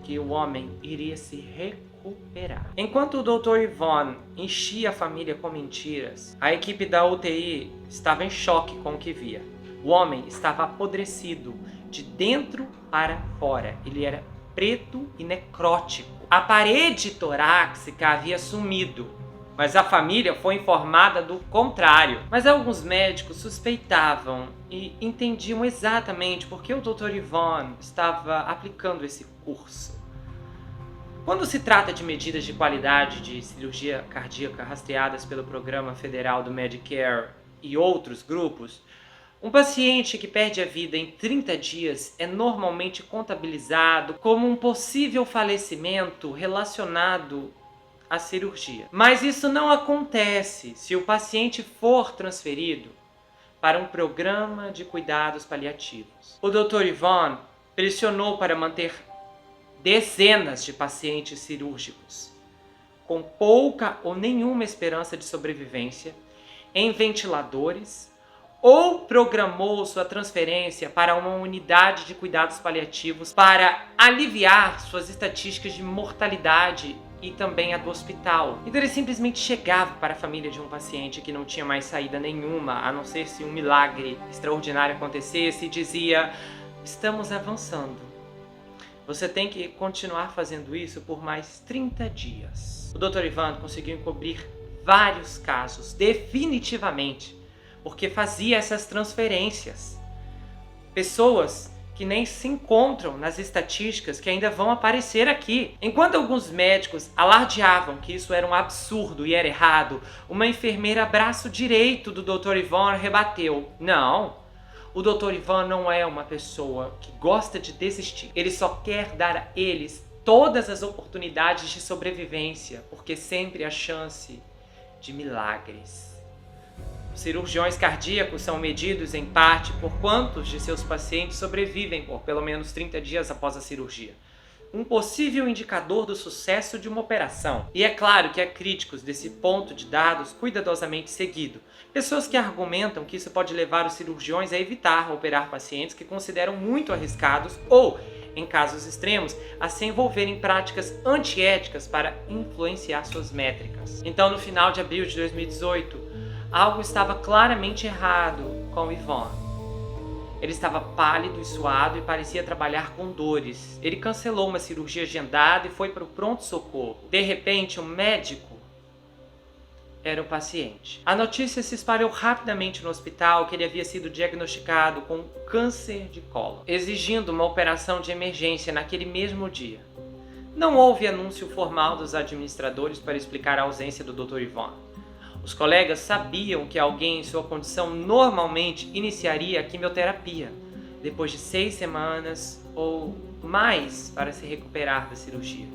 que o homem iria se recuperar. Enquanto o Dr. Yvonne enchia a família com mentiras, a equipe da UTI estava em choque com o que via. O homem estava apodrecido de dentro para fora. Ele era preto e necrótico. A parede torácica havia sumido, mas a família foi informada do contrário. Mas alguns médicos suspeitavam e entendiam exatamente por que o Dr. Yvonne estava aplicando esse curso. Quando se trata de medidas de qualidade de cirurgia cardíaca rastreadas pelo Programa Federal do Medicare e outros grupos, um paciente que perde a vida em 30 dias é normalmente contabilizado como um possível falecimento relacionado à cirurgia. Mas isso não acontece se o paciente for transferido para um programa de cuidados paliativos. O Dr. Yvonne pressionou para manter dezenas de pacientes cirúrgicos com pouca ou nenhuma esperança de sobrevivência em ventiladores, ou programou sua transferência para uma unidade de cuidados paliativos para aliviar suas estatísticas de mortalidade e também a do hospital. Então ele simplesmente chegava para a família de um paciente que não tinha mais saída nenhuma, a não ser se um milagre extraordinário acontecesse, e dizia: estamos avançando. Você tem que continuar fazendo isso por mais 30 dias. O Dr. Yvonne conseguiu encobrir vários casos, definitivamente, porque fazia essas transferências. Pessoas que nem se encontram nas estatísticas que ainda vão aparecer aqui. Enquanto alguns médicos alardeavam que isso era um absurdo e era errado, uma enfermeira braço direito do Dr. Yvonne rebateu: não, o Dr. Yvonne não é uma pessoa que gosta de desistir. Ele só quer dar a eles todas as oportunidades de sobrevivência, porque sempre há chance de milagres. Os cirurgiões cardíacos são medidos, em parte, por quantos de seus pacientes sobrevivem por pelo menos 30 dias após a cirurgia. Um possível indicador do sucesso de uma operação. E é claro que há críticos desse ponto de dados cuidadosamente seguido. Pessoas que argumentam que isso pode levar os cirurgiões a evitar operar pacientes que consideram muito arriscados ou, em casos extremos, a se envolver em práticas antiéticas para influenciar suas métricas. Então, no final de abril de 2018, algo estava claramente errado com Yvonne. Ele estava pálido e suado e parecia trabalhar com dores. Ele cancelou uma cirurgia agendada e foi para o pronto-socorro. De repente, um médico era o paciente. A notícia se espalhou rapidamente no hospital que ele havia sido diagnosticado com câncer de cólon, exigindo uma operação de emergência naquele mesmo dia. Não houve anúncio formal dos administradores para explicar a ausência do Dr. Yvonne. Os colegas sabiam que alguém em sua condição normalmente iniciaria a quimioterapia, depois de 6 semanas ou mais para se recuperar da cirurgia.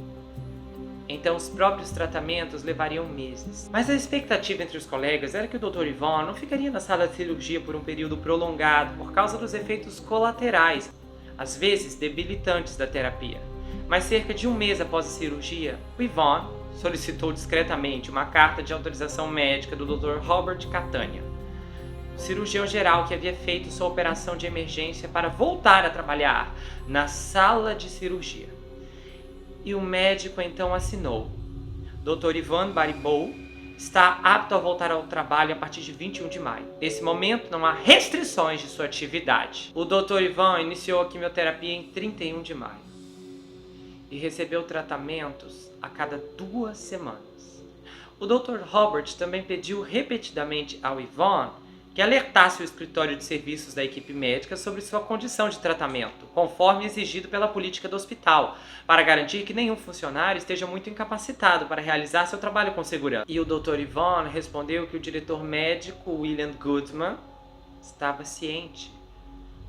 Então os próprios tratamentos levariam meses. Mas a expectativa entre os colegas era que o Dr. Yvonne não ficaria na sala de cirurgia por um período prolongado por causa dos efeitos colaterais, às vezes debilitantes da terapia. Mas cerca de um mês após a cirurgia, o Yvonne solicitou discretamente uma carta de autorização médica do Dr. Robert Catania, o cirurgião geral que havia feito sua operação de emergência, para voltar a trabalhar na sala de cirurgia. E o médico então assinou: Dr. Ivan Baribeau está apto a voltar ao trabalho a partir de 21 de maio. Nesse momento não há restrições de sua atividade. O Dr. Ivan iniciou a quimioterapia em 31 de maio e recebeu tratamentos a cada 2 semanas. O Dr. Robert também pediu repetidamente ao Yvonne que alertasse o escritório de serviços da equipe médica sobre sua condição de tratamento, conforme exigido pela política do hospital, para garantir que nenhum funcionário esteja muito incapacitado para realizar seu trabalho com segurança. E o Dr. Yvonne respondeu que o diretor médico, William Goodman, estava ciente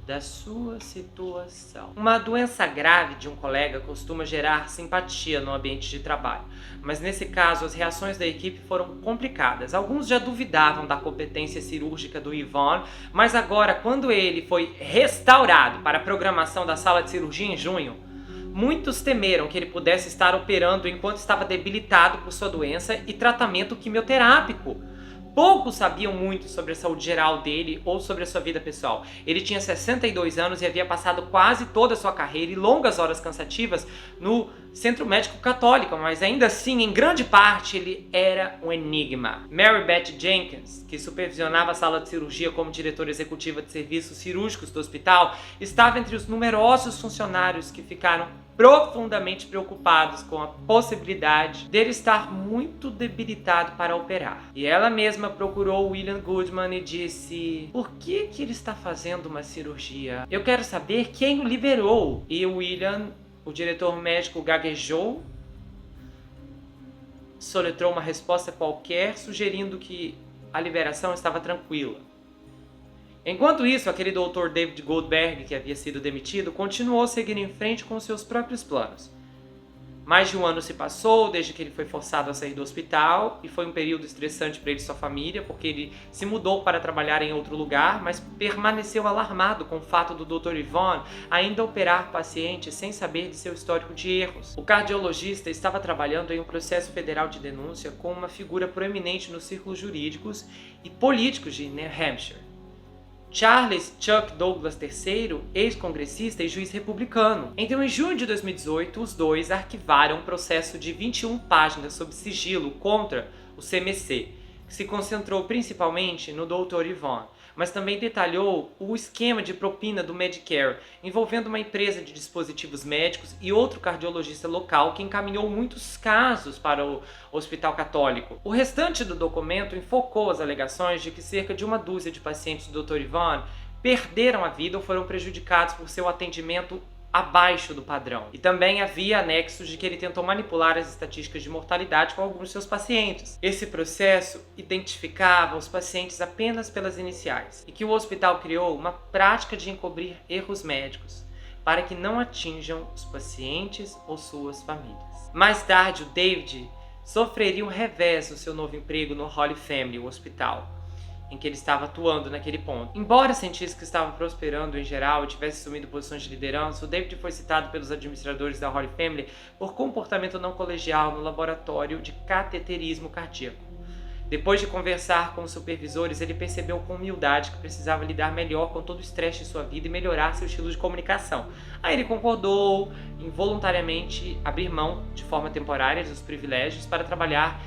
da sua situação. Uma doença grave de um colega costuma gerar simpatia no ambiente de trabalho, mas nesse caso as reações da equipe foram complicadas. Alguns já duvidavam da competência cirúrgica do Yvonne, mas agora, quando ele foi restaurado para a programação da sala de cirurgia em junho, muitos temeram que ele pudesse estar operando enquanto estava debilitado por sua doença e tratamento quimioterápico. Poucos sabiam muito sobre a saúde geral dele ou sobre a sua vida pessoal. Ele tinha 62 anos e havia passado quase toda a sua carreira e longas horas cansativas no Centro Médico Católico, mas ainda assim, em grande parte, ele era um enigma. Mary Beth Jenkins, que supervisionava a sala de cirurgia como diretora executiva de serviços cirúrgicos do hospital, estava entre os numerosos funcionários que ficaram profundamente preocupados com a possibilidade dele estar muito debilitado para operar. E ela mesma procurou William Goodman e disse: por que ele está fazendo uma cirurgia? Eu quero saber quem o liberou. E o William, o diretor médico, gaguejou, soletrou uma resposta qualquer, sugerindo que a liberação estava tranquila. Enquanto isso, aquele Dr. David Goldberg, que havia sido demitido, continuou a seguir em frente com seus próprios planos. Mais de um ano se passou desde que ele foi forçado a sair do hospital, e foi um período estressante para ele e sua família, porque ele se mudou para trabalhar em outro lugar, mas permaneceu alarmado com o fato do Dr. Yvonne ainda operar pacientes sem saber de seu histórico de erros. O cardiologista estava trabalhando em um processo federal de denúncia com uma figura proeminente nos círculos jurídicos e políticos de New Hampshire: Charles Chuck Douglas III, ex-congressista e juiz republicano. Então, em junho de 2018, os dois arquivaram um processo de 21 páginas sob sigilo contra o CMC, que se concentrou principalmente no Dr. Yvonne, mas também detalhou o esquema de propina do Medicare, envolvendo uma empresa de dispositivos médicos e outro cardiologista local que encaminhou muitos casos para o Hospital Católico. O restante do documento enfocou as alegações de que cerca de uma dúzia de pacientes do Dr. Yvonne perderam a vida ou foram prejudicados por seu atendimento abaixo do padrão. E também havia anexos de que ele tentou manipular as estatísticas de mortalidade com alguns de seus pacientes. Esse processo identificava os pacientes apenas pelas iniciais, e que o hospital criou uma prática de encobrir erros médicos para que não atinjam os pacientes ou suas famílias. Mais tarde, o David sofreria um revés no seu novo emprego no Holy Family, o hospital em que ele estava atuando naquele ponto. Embora sentisse que estava prosperando em geral e tivesse assumido posições de liderança, o David foi citado pelos administradores da Holy Family por comportamento não colegial no laboratório de cateterismo cardíaco. Depois de conversar com os supervisores, ele percebeu com humildade que precisava lidar melhor com todo o estresse de sua vida e melhorar seu estilo de comunicação. Aí ele concordou em voluntariamente abrir mão, de forma temporária, dos privilégios para trabalhar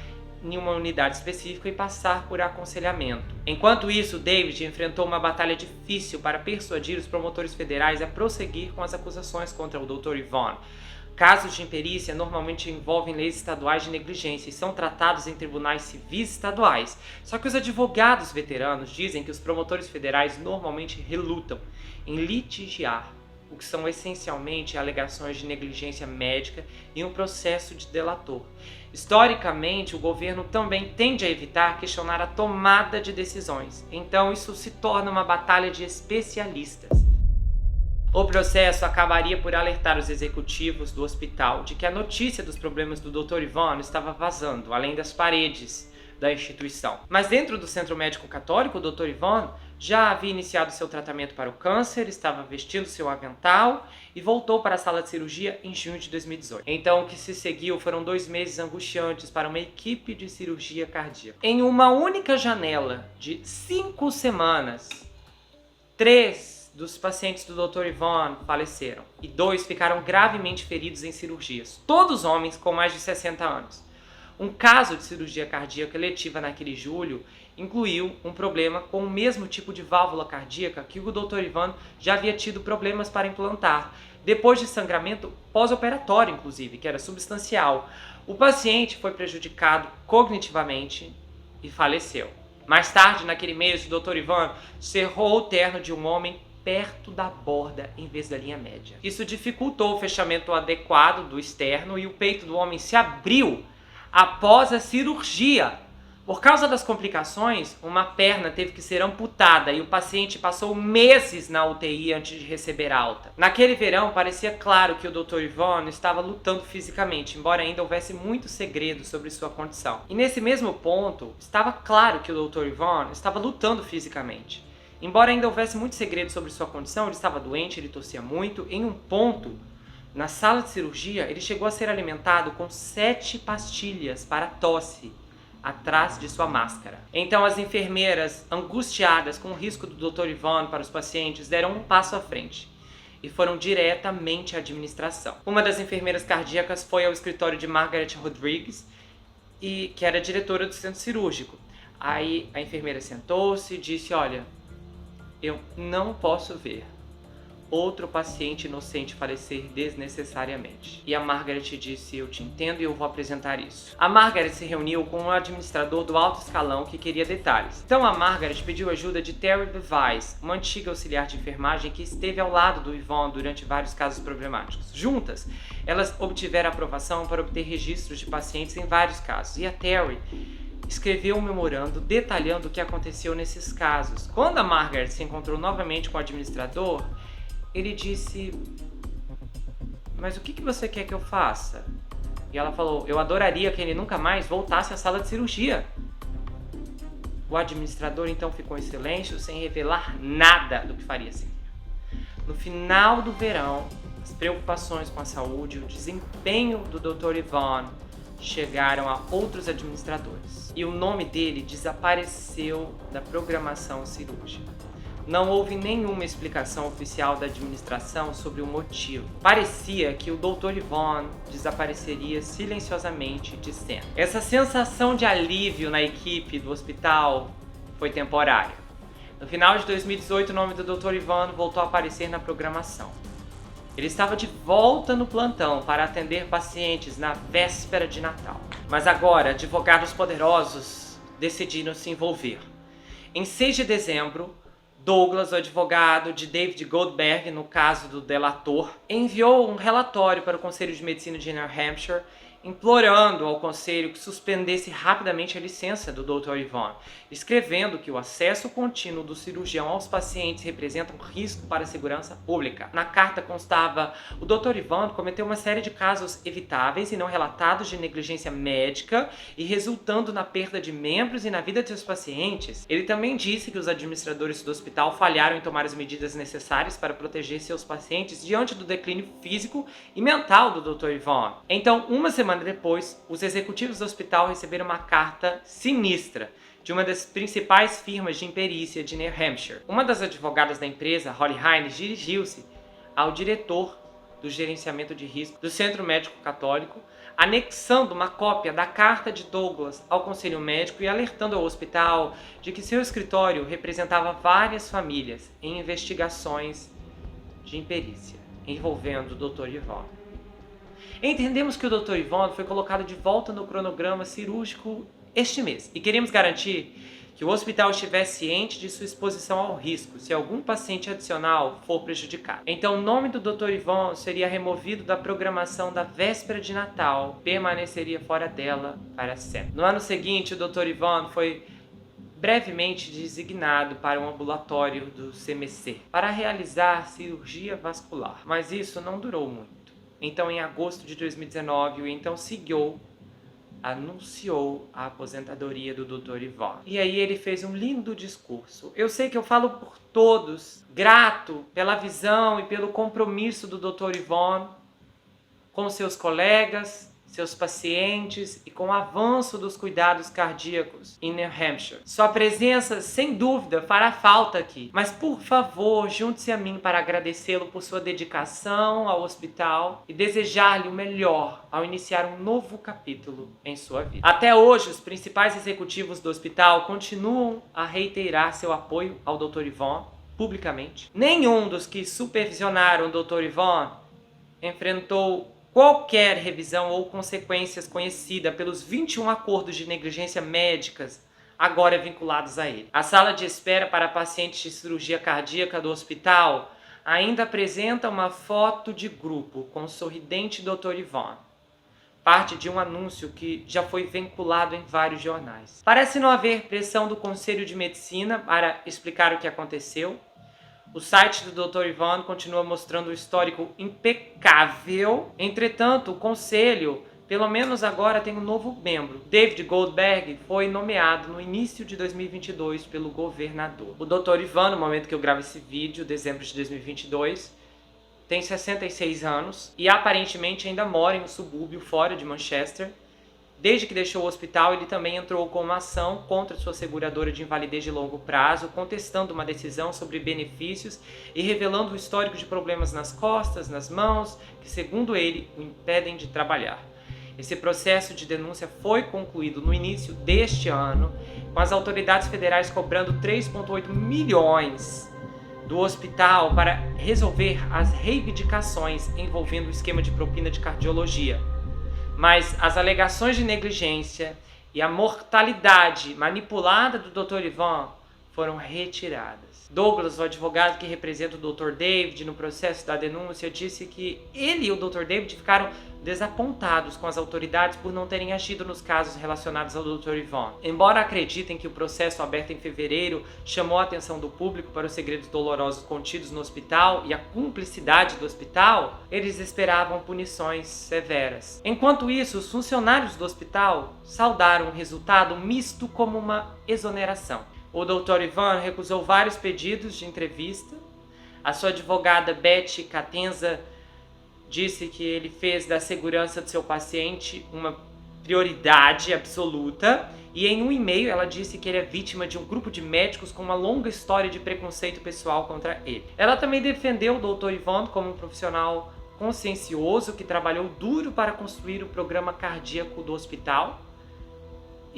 em uma unidade específica e passar por aconselhamento. Enquanto isso, David enfrentou uma batalha difícil para persuadir os promotores federais a prosseguir com as acusações contra o Dr. Yvonne. Casos de imperícia normalmente envolvem leis estaduais de negligência e são tratados em tribunais civis estaduais. Só que os advogados veteranos dizem que os promotores federais normalmente relutam em litigiar o que são essencialmente alegações de negligência médica e um processo de delator. Historicamente, o governo também tende a evitar questionar a tomada de decisões, então isso se torna uma batalha de especialistas. O processo acabaria por alertar os executivos do hospital de que a notícia dos problemas do Dr. Yvonne estava vazando, além das paredes da instituição. Mas dentro do Centro Médico Católico, o Dr. Yvonne já havia iniciado seu tratamento para o câncer, estava vestindo seu avental e voltou para a sala de cirurgia em junho de 2018. Então o que se seguiu foram 2 meses angustiantes para uma equipe de cirurgia cardíaca. Em uma única janela de 5 semanas, 3 dos pacientes do Dr. Yvonne faleceram e 2 ficaram gravemente feridos em cirurgias, todos homens com mais de 60 anos. Um caso de cirurgia cardíaca letiva naquele julho incluiu um problema com o mesmo tipo de válvula cardíaca que o Dr. Yvonne já havia tido problemas para implantar, depois de sangramento pós-operatório, inclusive, que era substancial. O paciente foi prejudicado cognitivamente e faleceu. Mais tarde, naquele mês, o Dr. Yvonne cerrou o terno de um homem perto da borda em vez da linha média. Isso dificultou o fechamento adequado do externo e o peito do homem se abriu após a cirurgia. Por causa das complicações, uma perna teve que ser amputada e o paciente passou meses na UTI antes de receber alta. Naquele verão, parecia claro que o Dr. Yvonne estava lutando fisicamente, embora ainda houvesse muito segredo sobre sua condição. E nesse mesmo ponto, estava claro que o Dr. Yvonne estava lutando fisicamente. Embora ainda houvesse muito segredo sobre sua condição, ele estava doente, ele tossia muito. Em um ponto, na sala de cirurgia, ele chegou a ser alimentado com 7 pastilhas para tosse atrás de sua máscara. Então as enfermeiras, angustiadas com o risco do Dr. Yvonne para os pacientes, deram um passo à frente e foram diretamente à administração. Uma das enfermeiras cardíacas foi ao escritório de Margaret Rodrigues, que era diretora do centro cirúrgico. Aí a enfermeira sentou-se e disse: olha, eu não posso ver outro paciente inocente falecer desnecessariamente. E a Margaret disse: eu te entendo e eu vou apresentar isso. A Margaret se reuniu com um administrador do alto escalão que queria detalhes. Então a Margaret pediu ajuda de Terry Bevis, uma antiga auxiliar de enfermagem que esteve ao lado do Yvonne durante vários casos problemáticos. Juntas, elas obtiveram aprovação para obter registros de pacientes em vários casos. E a Terry escreveu um memorando detalhando o que aconteceu nesses casos. Quando a Margaret se encontrou novamente com o administrador, ele disse: mas o que você quer que eu faça? E ela falou: eu adoraria que ele nunca mais voltasse à sala de cirurgia. O administrador então ficou em silêncio, sem revelar nada do que faria seguir. No final do verão, as preocupações com a saúde e o desempenho do Dr. Yvonne chegaram a outros administradores. E o nome dele desapareceu da programação cirúrgica. Não houve nenhuma explicação oficial da administração sobre o motivo. Parecia que o Dr. Yvonne desapareceria silenciosamente de cena. Essa sensação de alívio na equipe do hospital foi temporária. No final de 2018, o nome do Dr. Yvonne voltou a aparecer na programação. Ele estava de volta no plantão para atender pacientes na véspera de Natal. Mas agora, advogados poderosos decidiram se envolver. Em 6 de dezembro, Douglas, o advogado de David Goldberg, no caso do delator, enviou um relatório para o Conselho de Medicina de New Hampshire, implorando ao Conselho que suspendesse rapidamente a licença do Dr. Yvonne, escrevendo que o acesso contínuo do cirurgião aos pacientes representa um risco para a segurança pública. Na carta constava: o Dr. Yvonne cometeu uma série de casos evitáveis e não relatados de negligência médica e resultando na perda de membros e na vida de seus pacientes. Ele também disse que os administradores do hospital falharam em tomar as medidas necessárias para proteger seus pacientes diante do declínio físico e mental do Dr. Yvonne. Então, uma semana depois, os executivos do hospital receberam uma carta sinistra de uma das principais firmas de imperícia de New Hampshire. Uma das advogadas da empresa, Holly Hines, dirigiu-se ao diretor do gerenciamento de risco do Centro Médico Católico, anexando uma cópia da carta de Douglas ao Conselho Médico e alertando ao hospital de que seu escritório representava várias famílias em investigações de imperícia envolvendo o Dr. Yvonne. Entendemos que o Dr. Yvonne foi colocado de volta no cronograma cirúrgico este mês e queremos garantir que o hospital estivesse ciente de sua exposição ao risco se algum paciente adicional for prejudicado. Então, o nome do Dr. Yvonne seria removido da programação da véspera de Natal, permaneceria fora dela para sempre. No ano seguinte, o Dr. Yvonne foi brevemente designado para um ambulatório do CMC para realizar cirurgia vascular, mas isso não durou muito. Então, em agosto de 2019, o então CEO anunciou a aposentadoria do Dr. Yvonne. E aí ele fez um lindo discurso. Eu sei que eu falo por todos, grato pela visão e pelo compromisso do Dr. Yvonne com seus colegas, seus pacientes e com o avanço dos cuidados cardíacos em New Hampshire. Sua presença, sem dúvida, fará falta aqui, mas por favor, junte-se a mim para agradecê-lo por sua dedicação ao hospital e desejar-lhe o melhor ao iniciar um novo capítulo em sua vida. Até hoje, os principais executivos do hospital continuam a reiterar seu apoio ao Dr. Yvonne publicamente. Nenhum dos que supervisionaram o Dr. Yvonne enfrentou qualquer revisão ou consequências conhecida pelos 21 acordos de negligência médicas agora vinculados a ele. A sala de espera para pacientes de cirurgia cardíaca do hospital ainda apresenta uma foto de grupo com o sorridente Dr. Yvonne, parte de um anúncio que já foi vinculado em vários jornais. Parece não haver pressão do Conselho de Medicina para explicar o que aconteceu. O site do Dr. Yvonne continua mostrando um histórico impecável. Entretanto, o conselho, pelo menos agora, tem um novo membro. David Goldberg foi nomeado no início de 2022 pelo governador. O Dr. Yvonne, no momento que eu gravo esse vídeo, dezembro de 2022, tem 66 anos e aparentemente ainda mora em um subúrbio fora de Manchester. Desde que deixou o hospital, ele também entrou com uma ação contra sua seguradora de invalidez de longo prazo, contestando uma decisão sobre benefícios e revelando o histórico de problemas nas costas, nas mãos, que, segundo ele, o impedem de trabalhar. Esse processo de denúncia foi concluído no início deste ano, com as autoridades federais cobrando 3,8 milhões do hospital para resolver as reivindicações envolvendo o esquema de propina de cardiologia. Mas as alegações de negligência e a mortalidade manipulada do Dr. Yvonne foram retiradas. Douglas, o advogado que representa o Dr. David no processo da denúncia, disse que ele e o Dr. David ficaram desapontados com as autoridades por não terem agido nos casos relacionados ao Dr. Yvonne. Embora acreditem que o processo aberto em fevereiro chamou a atenção do público para os segredos dolorosos contidos no hospital e a cumplicidade do hospital, eles esperavam punições severas. Enquanto isso, os funcionários do hospital saudaram o resultado misto como uma exoneração. O Dr. Yvonne recusou vários pedidos de entrevista. A sua advogada Betty Catenza disse que ele fez da segurança do seu paciente uma prioridade absoluta. E em um e-mail ela disse que ele é vítima de um grupo de médicos com uma longa história de preconceito pessoal contra ele. Ela também defendeu o Dr. Yvonne como um profissional consciencioso que trabalhou duro para construir o programa cardíaco do hospital.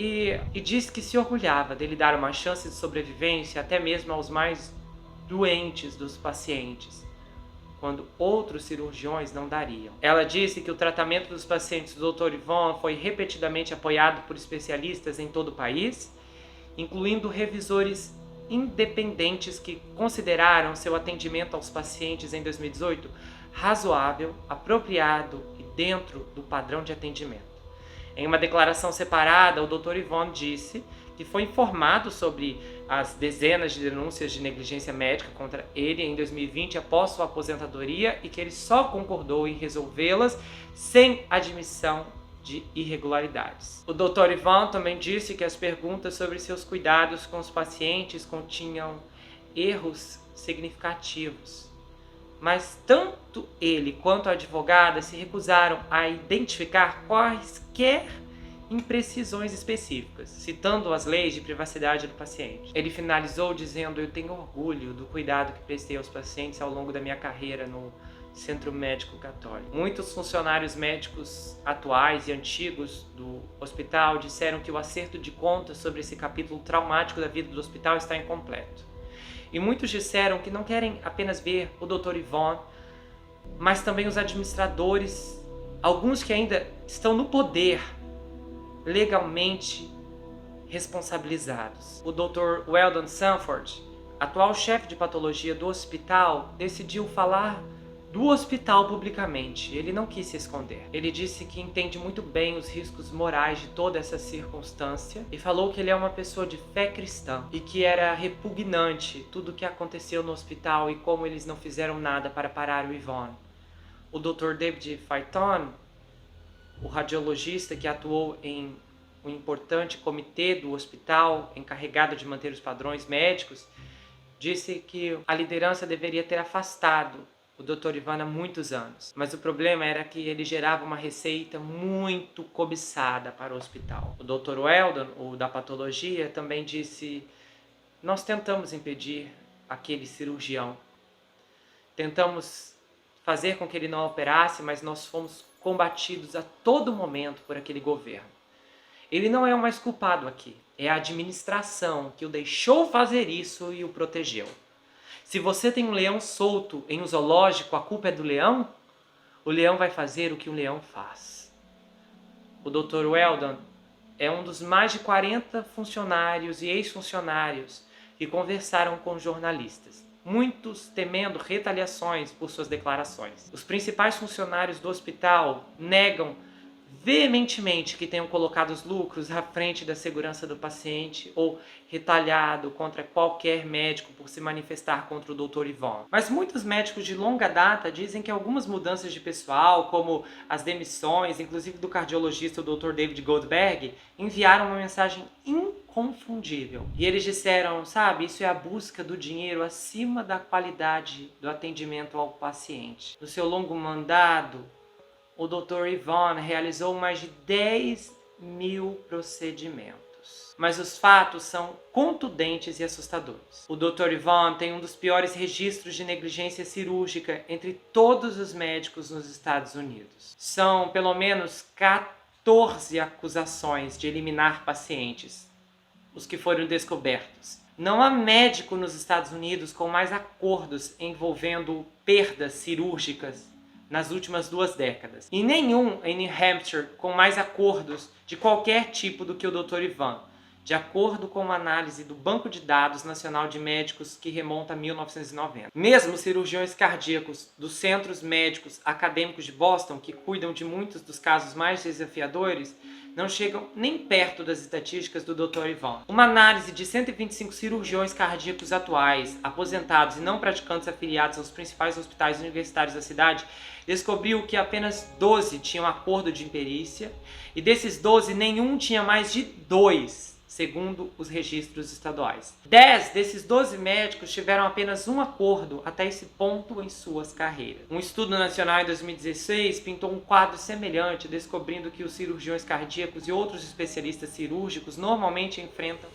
E disse que se orgulhava dele dar uma chance de sobrevivência até mesmo aos mais doentes dos pacientes, quando outros cirurgiões não dariam. Ela disse que o tratamento dos pacientes do Dr. Yvonne foi repetidamente apoiado por especialistas em todo o país, incluindo revisores independentes que consideraram seu atendimento aos pacientes em 2018 razoável, apropriado e dentro do padrão de atendimento. Em uma declaração separada, o Dr. Yvonne disse que foi informado sobre as dezenas de denúncias de negligência médica contra ele em 2020 após sua aposentadoria e que ele só concordou em resolvê-las sem admissão de irregularidades. O Dr. Yvonne também disse que as perguntas sobre seus cuidados com os pacientes continham erros significativos. Mas tanto ele quanto a advogada se recusaram a identificar quaisquer imprecisões específicas, citando as leis de privacidade do paciente. Ele finalizou dizendo: "Eu tenho orgulho do cuidado que prestei aos pacientes ao longo da minha carreira no Centro Médico Católico. Muitos funcionários médicos atuais e antigos do hospital disseram que o acerto de contas sobre esse capítulo traumático da vida do hospital está incompleto. E muitos disseram que não querem apenas ver o Dr. Yvonne, mas também os administradores, alguns que ainda estão no poder, legalmente responsabilizados. O Dr. Weldon Sanford, atual chefe de patologia do hospital, decidiu falar do hospital publicamente. Ele não quis se esconder. Ele disse que entende muito bem os riscos morais de toda essa circunstância e falou que ele é uma pessoa de fé cristã e que era repugnante tudo o que aconteceu no hospital e como eles não fizeram nada para parar o Yvonne. O Dr. David Phaeton, o radiologista que atuou em um importante comitê do hospital encarregado de manter os padrões médicos, disse que a liderança deveria ter afastado o Dr. Yvonne há muitos anos. Mas o problema era que ele gerava uma receita muito cobiçada para o hospital. O Dr. Weldon, o da patologia, também disse: nós tentamos impedir aquele cirurgião. Tentamos fazer com que ele não operasse, mas nós fomos combatidos a todo momento por aquele governo. Ele não é o mais culpado aqui. É a administração que o deixou fazer isso e o protegeu. Se você tem um leão solto em um zoológico, a culpa é do leão? O leão vai fazer o que um leão faz. O Dr. Weldon é um dos mais de 40 funcionários e ex-funcionários que conversaram com jornalistas, muitos temendo retaliações por suas declarações. Os principais funcionários do hospital negam veementemente que tenham colocado os lucros à frente da segurança do paciente ou retalhado contra qualquer médico por se manifestar contra o Dr. Yvonne. Mas muitos médicos de longa data dizem que algumas mudanças de pessoal, como as demissões, inclusive do cardiologista o Dr. David Goldberg, enviaram uma mensagem inconfundível. E eles disseram, sabe, isso é a busca do dinheiro acima da qualidade do atendimento ao paciente. No seu longo mandado, o Dr. Yvonne realizou mais de 10.000 procedimentos. Mas os fatos são contundentes e assustadores. O Dr. Yvonne tem um dos piores registros de negligência cirúrgica entre todos os médicos nos Estados Unidos. São pelo menos 14 acusações de eliminar pacientes, os que foram descobertos. Não há médico nos Estados Unidos com mais acordos envolvendo perdas cirúrgicas nas últimas 2 décadas. E nenhum em New Hampshire com mais acordos de qualquer tipo do que o Dr. Yvonne, de acordo com uma análise do Banco de Dados Nacional de Médicos que remonta a 1990. Mesmo cirurgiões cardíacos dos centros médicos acadêmicos de Boston, que cuidam de muitos dos casos mais desafiadores, não chegam nem perto das estatísticas do Dr. Yvonne. Uma análise de 125 cirurgiões cardíacos atuais, aposentados e não praticantes afiliados aos principais hospitais universitários da cidade, descobriu que apenas 12 tinham acordo de imperícia, e desses 12, nenhum tinha mais de 2, segundo os registros estaduais. 10 desses 12 médicos tiveram apenas um acordo até esse ponto em suas carreiras. Um estudo nacional em 2016 pintou um quadro semelhante, descobrindo que os cirurgiões cardíacos e outros especialistas cirúrgicos normalmente enfrentam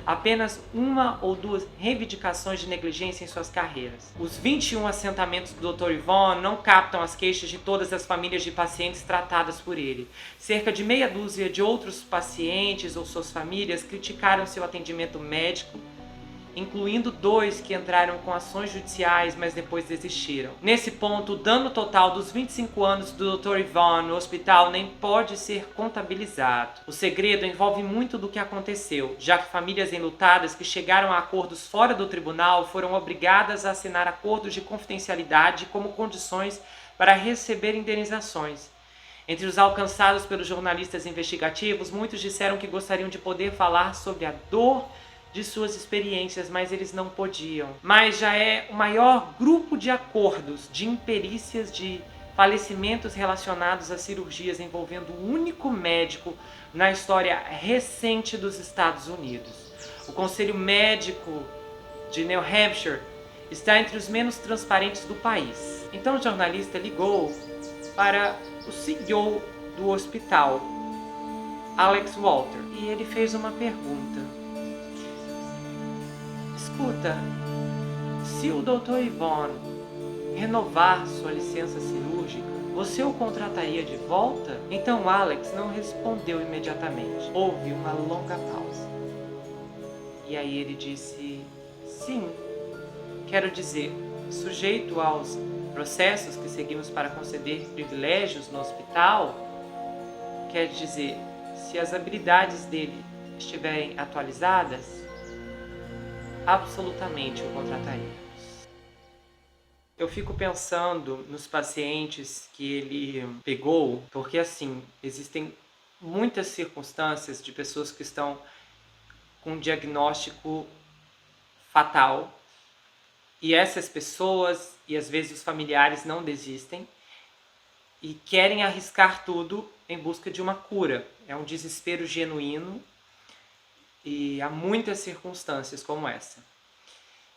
apenas 1 ou 2 reivindicações de negligência em suas carreiras. Os 21 assentamentos do Dr. Yvonne não captam as queixas de todas as famílias de pacientes tratadas por ele. Cerca de meia dúzia de outros pacientes ou suas famílias criticaram seu atendimento médico, incluindo 2 que entraram com ações judiciais, mas depois desistiram. Nesse ponto, o dano total dos 25 anos do Dr. Yvonne no hospital nem pode ser contabilizado. O segredo envolve muito do que aconteceu, já que famílias enlutadas que chegaram a acordos fora do tribunal foram obrigadas a assinar acordos de confidencialidade como condições para receber indenizações. Entre os alcançados pelos jornalistas investigativos, muitos disseram que gostariam de poder falar sobre a dor de suas experiências, mas eles não podiam. Mas já é o maior grupo de acordos de imperícias de falecimentos relacionados a cirurgias envolvendo um único médico na história recente dos Estados Unidos. O Conselho Médico de New Hampshire está entre os menos transparentes do país. Então o jornalista ligou para o CEO do hospital, Alex Walter, e ele fez uma pergunta. Escuta, se o Dr. Yvonne renovar sua licença cirúrgica, você o contrataria de volta? Então Alex não respondeu imediatamente. Houve uma longa pausa. E aí ele disse: sim, quero dizer, sujeito aos processos que seguimos para conceder privilégios no hospital, quer dizer, se as habilidades dele estiverem atualizadas, absolutamente o contrataríamos. Eu fico pensando nos pacientes que ele pegou, porque assim, existem muitas circunstâncias de pessoas que estão com um diagnóstico fatal, e essas pessoas, e às vezes os familiares, não desistem e querem arriscar tudo em busca de uma cura. É um desespero genuíno e há muitas circunstâncias como essa.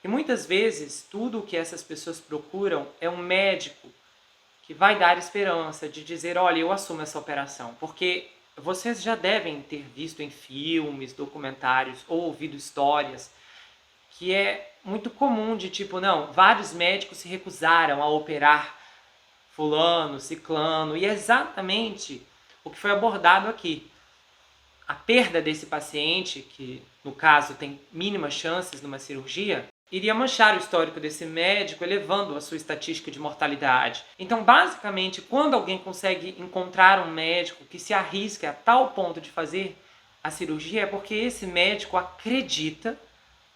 E muitas vezes tudo o que essas pessoas procuram é um médico que vai dar esperança, de dizer: olha, eu assumo essa operação. Porque vocês já devem ter visto em filmes, documentários ou ouvido histórias que é muito comum de tipo, não, vários médicos se recusaram a operar fulano, ciclano, e é exatamente o que foi abordado aqui. A perda desse paciente, que no caso tem mínimas chances numa cirurgia, iria manchar o histórico desse médico, elevando a sua estatística de mortalidade. Então, basicamente, quando alguém consegue encontrar um médico que se arrisque a tal ponto de fazer a cirurgia, é porque esse médico acredita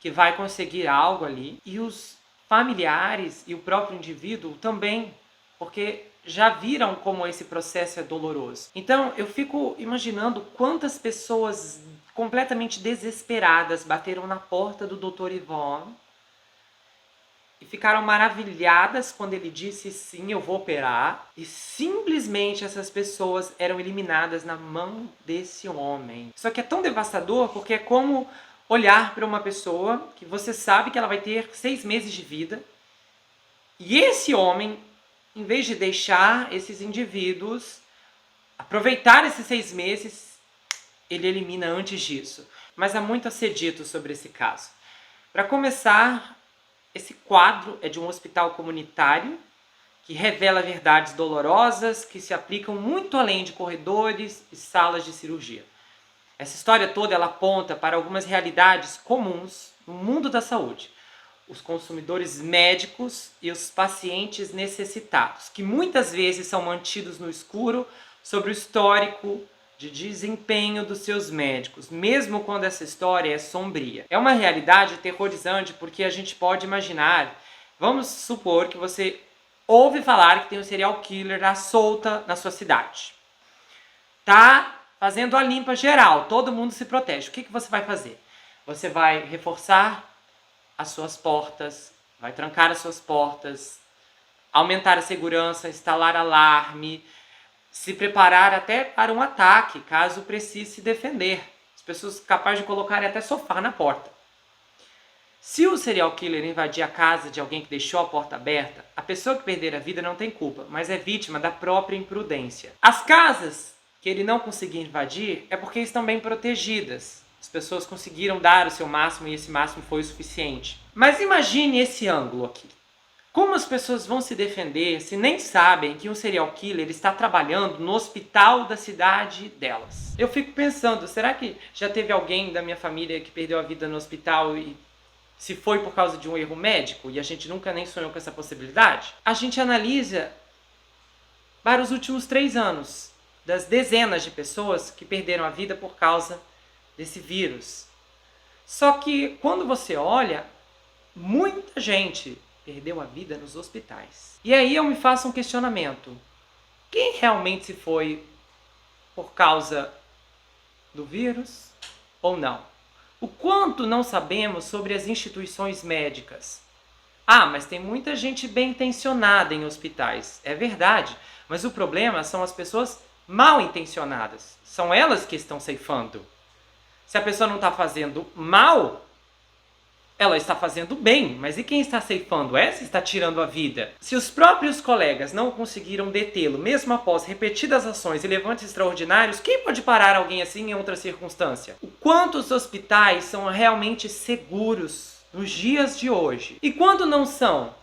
que vai conseguir algo ali, e os familiares e o próprio indivíduo também, porque já viram como esse processo é doloroso. Então, eu fico imaginando quantas pessoas completamente desesperadas bateram na porta do Dr. Ivan e ficaram maravilhadas quando ele disse: sim, eu vou operar. E simplesmente essas pessoas eram eliminadas na mão desse homem. Isso aqui é tão devastador, porque é como olhar para uma pessoa que você sabe que ela vai ter 6 meses de vida, e esse homem, em vez de deixar esses indivíduos aproveitar esses 6 meses, ele elimina antes disso. Mas há muito a ser dito sobre esse caso. Para começar, esse quadro é de um hospital comunitário que revela verdades dolorosas que se aplicam muito além de corredores e salas de cirurgia. Essa história toda ela aponta para algumas realidades comuns no mundo da saúde. Os consumidores médicos e os pacientes necessitados, que muitas vezes são mantidos no escuro sobre o histórico de desempenho dos seus médicos, mesmo quando essa história é sombria. É uma realidade aterrorizante porque a gente pode imaginar, vamos supor que você ouve falar que tem um serial killer à solta na sua cidade. Tá fazendo a limpa geral, todo mundo se protege. O que você vai fazer? Você vai reforçar as suas portas, vai trancar as suas portas, aumentar a segurança, instalar alarme, se preparar até para um ataque, caso precise se defender. As pessoas capazes de colocarem até sofá na porta. Se o serial killer invadir a casa de alguém que deixou a porta aberta, a pessoa que perder a vida não tem culpa, mas é vítima da própria imprudência. As casas que ele não conseguir invadir é porque estão bem protegidas. As pessoas conseguiram dar o seu máximo e esse máximo foi o suficiente. Mas imagine esse ângulo aqui. Como as pessoas vão se defender se nem sabem que um serial killer está trabalhando no hospital da cidade delas? Eu fico pensando, será que já teve alguém da minha família que perdeu a vida no hospital e se foi por causa de um erro médico e a gente nunca nem sonhou com essa possibilidade? A gente analisa para os últimos 3 anos das dezenas de pessoas que perderam a vida por causa desse vírus. Só que quando você olha, muita gente perdeu a vida nos hospitais. E aí eu me faço um questionamento. Quem realmente se foi por causa do vírus ou não? O quanto não sabemos sobre as instituições médicas? Ah, mas tem muita gente bem intencionada em hospitais. É verdade, mas o problema são as pessoas mal intencionadas. São elas que estão ceifando. Se a pessoa não está fazendo mal, ela está fazendo bem, mas e quem está ceifando? Essa está tirando a vida. Se os próprios colegas não conseguiram detê-lo, mesmo após repetidas ações e levantes extraordinários, quem pode parar alguém assim em outra circunstância? O quanto os hospitais são realmente seguros nos dias de hoje? E quando não são?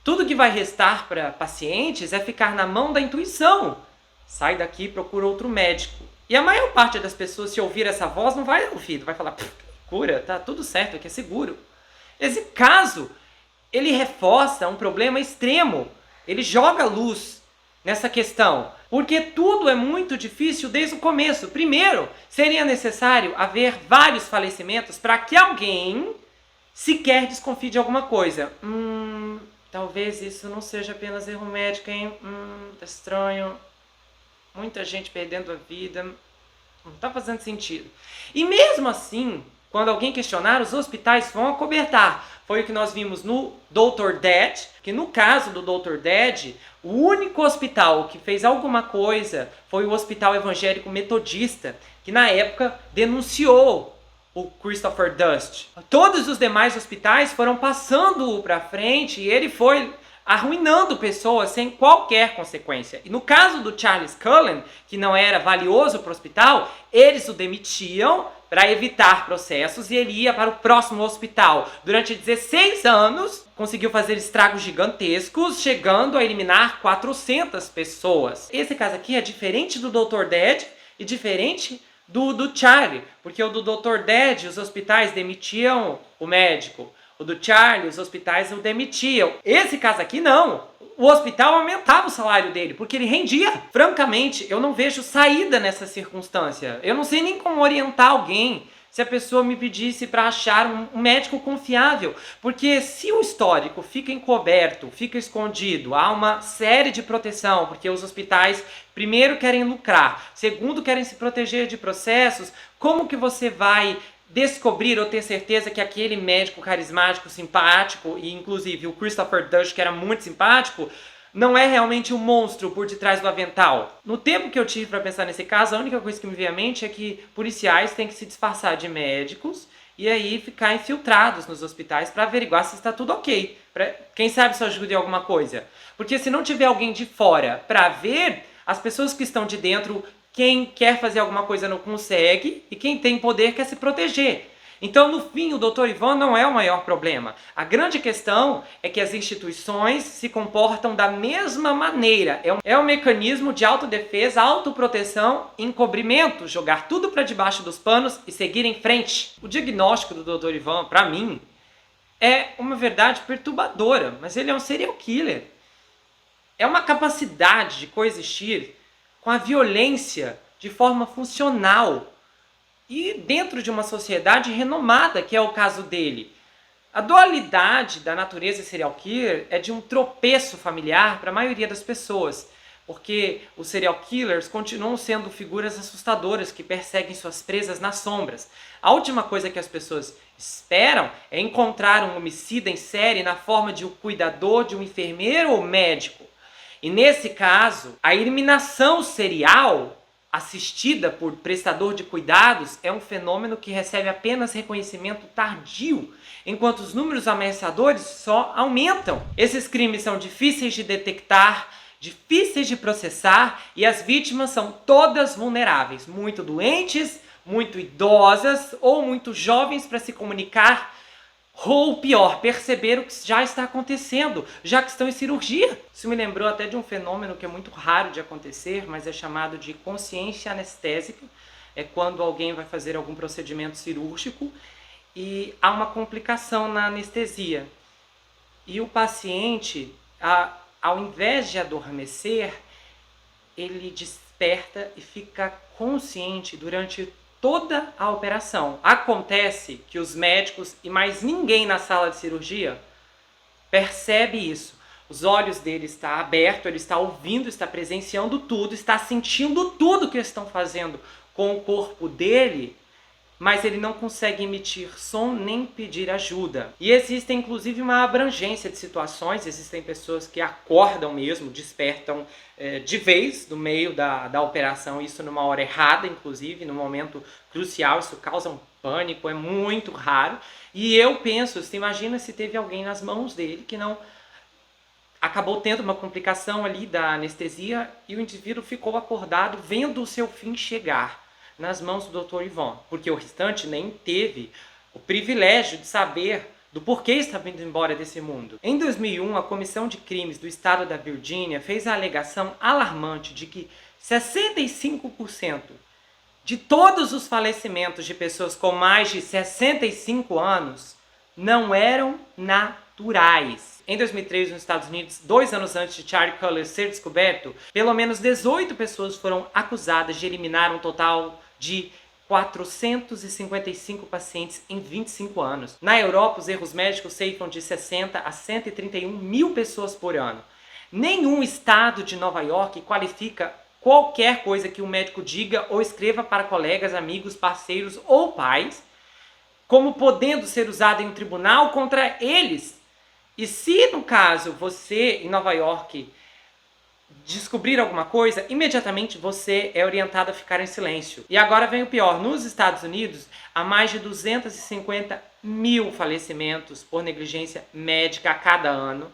Tudo que vai restar para pacientes é ficar na mão da intuição. Sai daqui e procura outro médico. E a maior parte das pessoas, se ouvir essa voz, não vai ouvir, vai falar, cura, tá tudo certo, aqui é seguro. Esse caso, ele reforça um problema extremo. Ele joga luz nessa questão, porque tudo é muito difícil desde o começo. Primeiro, seria necessário haver vários falecimentos para que alguém sequer desconfie de alguma coisa. Talvez isso não seja apenas erro médico, hein? Tá estranho. Muita gente perdendo a vida. Não tá fazendo sentido. E mesmo assim, quando alguém questionar, os hospitais vão acobertar. Foi o que nós vimos no Dr. Dead, que no caso do Dr. Dead, o único hospital que fez alguma coisa foi o Hospital Evangélico Metodista, que na época denunciou o Christopher Dust. Todos os demais hospitais foram passando-o para frente e ele foi arruinando pessoas sem qualquer consequência. E no caso do Charles Cullen, que não era valioso para o hospital, eles o demitiam para evitar processos e ele ia para o próximo hospital. Durante 16 anos, conseguiu fazer estragos gigantescos, chegando a eliminar 400 pessoas. Esse caso aqui é diferente do Dr. Dead e diferente do Charlie, porque o do Dr. Dead, os hospitais demitiam o médico. O do Charlie, os hospitais o demitiam. Esse caso aqui, não. O hospital aumentava o salário dele, porque ele rendia. Francamente, eu não vejo saída nessa circunstância. Eu não sei nem como orientar alguém se a pessoa me pedisse para achar um médico confiável. Porque se o histórico fica encoberto, fica escondido, há uma série de proteção, porque os hospitais, primeiro, querem lucrar, segundo, querem se proteger de processos, como que você vai descobrir ou ter certeza que aquele médico carismático, simpático, e inclusive o Christopher Dust, que era muito simpático, não é realmente um monstro por detrás do avental? No tempo que eu tive para pensar nesse caso, a única coisa que me veio à mente é que policiais têm que se disfarçar de médicos e aí ficar infiltrados nos hospitais para averiguar se está tudo ok. Quem sabe isso ajuda em alguma coisa. Porque se não tiver alguém de fora para ver, as pessoas que estão de dentro, quem quer fazer alguma coisa não consegue e quem tem poder quer se proteger. Então, no fim, o Dr. Ivan não é o maior problema. A grande questão é que as instituições se comportam da mesma maneira. É um mecanismo de autodefesa, autoproteção, encobrimento, jogar tudo para debaixo dos panos e seguir em frente. O diagnóstico do Dr. Ivan, para mim, é uma verdade perturbadora, mas ele é um serial killer. É uma capacidade de coexistir com a violência de forma funcional e dentro de uma sociedade renomada, que é o caso dele. A dualidade da natureza serial killer é de um tropeço familiar para a maioria das pessoas, porque os serial killers continuam sendo figuras assustadoras que perseguem suas presas nas sombras. A última coisa que as pessoas esperam é encontrar um homicida em série na forma de um cuidador, de um enfermeiro ou médico. E nesse caso, a eliminação serial assistida por prestador de cuidados é um fenômeno que recebe apenas reconhecimento tardio, enquanto os números ameaçadores só aumentam. Esses crimes são difíceis de detectar, difíceis de processar e as vítimas são todas vulneráveis, muito doentes, muito idosas ou muito jovens para se comunicar. Ou pior, perceber o que já está acontecendo, já que estão em cirurgia. Isso me lembrou até de um fenômeno que é muito raro de acontecer, mas é chamado de consciência anestésica. É quando alguém vai fazer algum procedimento cirúrgico e há uma complicação na anestesia. E o paciente, ao invés de adormecer, ele desperta e fica consciente durante toda a operação. Acontece que os médicos e mais ninguém na sala de cirurgia percebe isso. Os olhos dele estão abertos, ele está ouvindo, está presenciando tudo, está sentindo tudo que eles estão fazendo com o corpo dele, mas ele não consegue emitir som nem pedir ajuda. E existe inclusive uma abrangência de situações, existem pessoas que acordam mesmo, despertam de vez no meio da operação, isso numa hora errada, inclusive, num momento crucial, isso causa um pânico, é muito raro. E eu penso, você imagina se teve alguém nas mãos dele que não acabou tendo uma complicação ali da anestesia e o indivíduo ficou acordado vendo o seu fim chegar nas mãos do Dr. Ivan, porque o restante nem teve o privilégio de saber do porquê está vindo embora desse mundo. Em 2001, a Comissão de Crimes do Estado da Virgínia fez a alegação alarmante de que 65% de todos os falecimentos de pessoas com mais de 65 anos não eram naturais. Em 2003, nos Estados Unidos, 2 anos antes de Charlie Collier ser descoberto, pelo menos 18 pessoas foram acusadas de eliminar um total de 455 pacientes em 25 anos. Na Europa, os erros médicos ceifam de 60 a 131 mil pessoas por ano. Nenhum estado de Nova York qualifica qualquer coisa que um médico diga ou escreva para colegas, amigos, parceiros ou pais como podendo ser usado em um tribunal contra eles. E se, no caso, você em Nova York descobrir alguma coisa, imediatamente você é orientado a ficar em silêncio. E agora vem o pior. Nos Estados Unidos, há mais de 250 mil falecimentos por negligência médica a cada ano.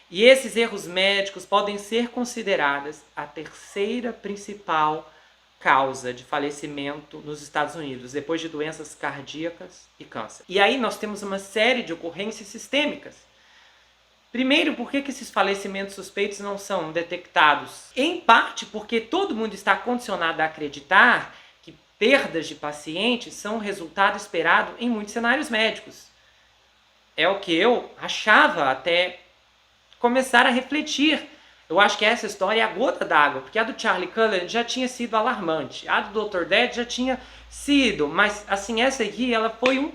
E esses erros médicos podem ser consideradas a terceira principal causa de falecimento nos Estados Unidos, depois de doenças cardíacas e câncer. E aí nós temos uma série de ocorrências sistêmicas. Primeiro, por que esses falecimentos suspeitos não são detectados? Em parte porque todo mundo está condicionado a acreditar que perdas de pacientes são o resultado esperado em muitos cenários médicos. É o que eu achava até começar a refletir. Eu acho que essa história é a gota d'água, porque a do Charlie Collier já tinha sido alarmante, a do Dr. Dead já tinha sido, mas assim, essa aqui ela foi um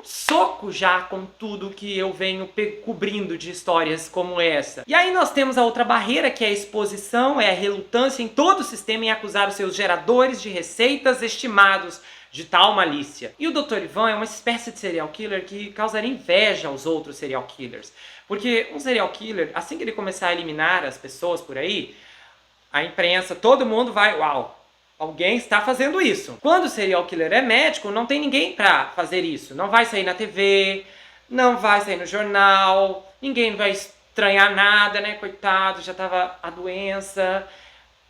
soco já com tudo que eu venho cobrindo de histórias como essa. E aí nós temos a outra barreira, que é a exposição, é a relutância em todo o sistema em acusar os seus geradores de receitas estimados de tal malícia. E o Dr. Ivan é uma espécie de serial killer que causaria inveja aos outros serial killers. Porque um serial killer, assim que ele começar a eliminar as pessoas por aí, a imprensa, todo mundo vai, uau, alguém está fazendo isso. Quando o serial killer é médico, não tem ninguém para fazer isso. Não vai sair na TV, não vai sair no jornal, ninguém vai estranhar nada, né? Coitado, já estava a doença.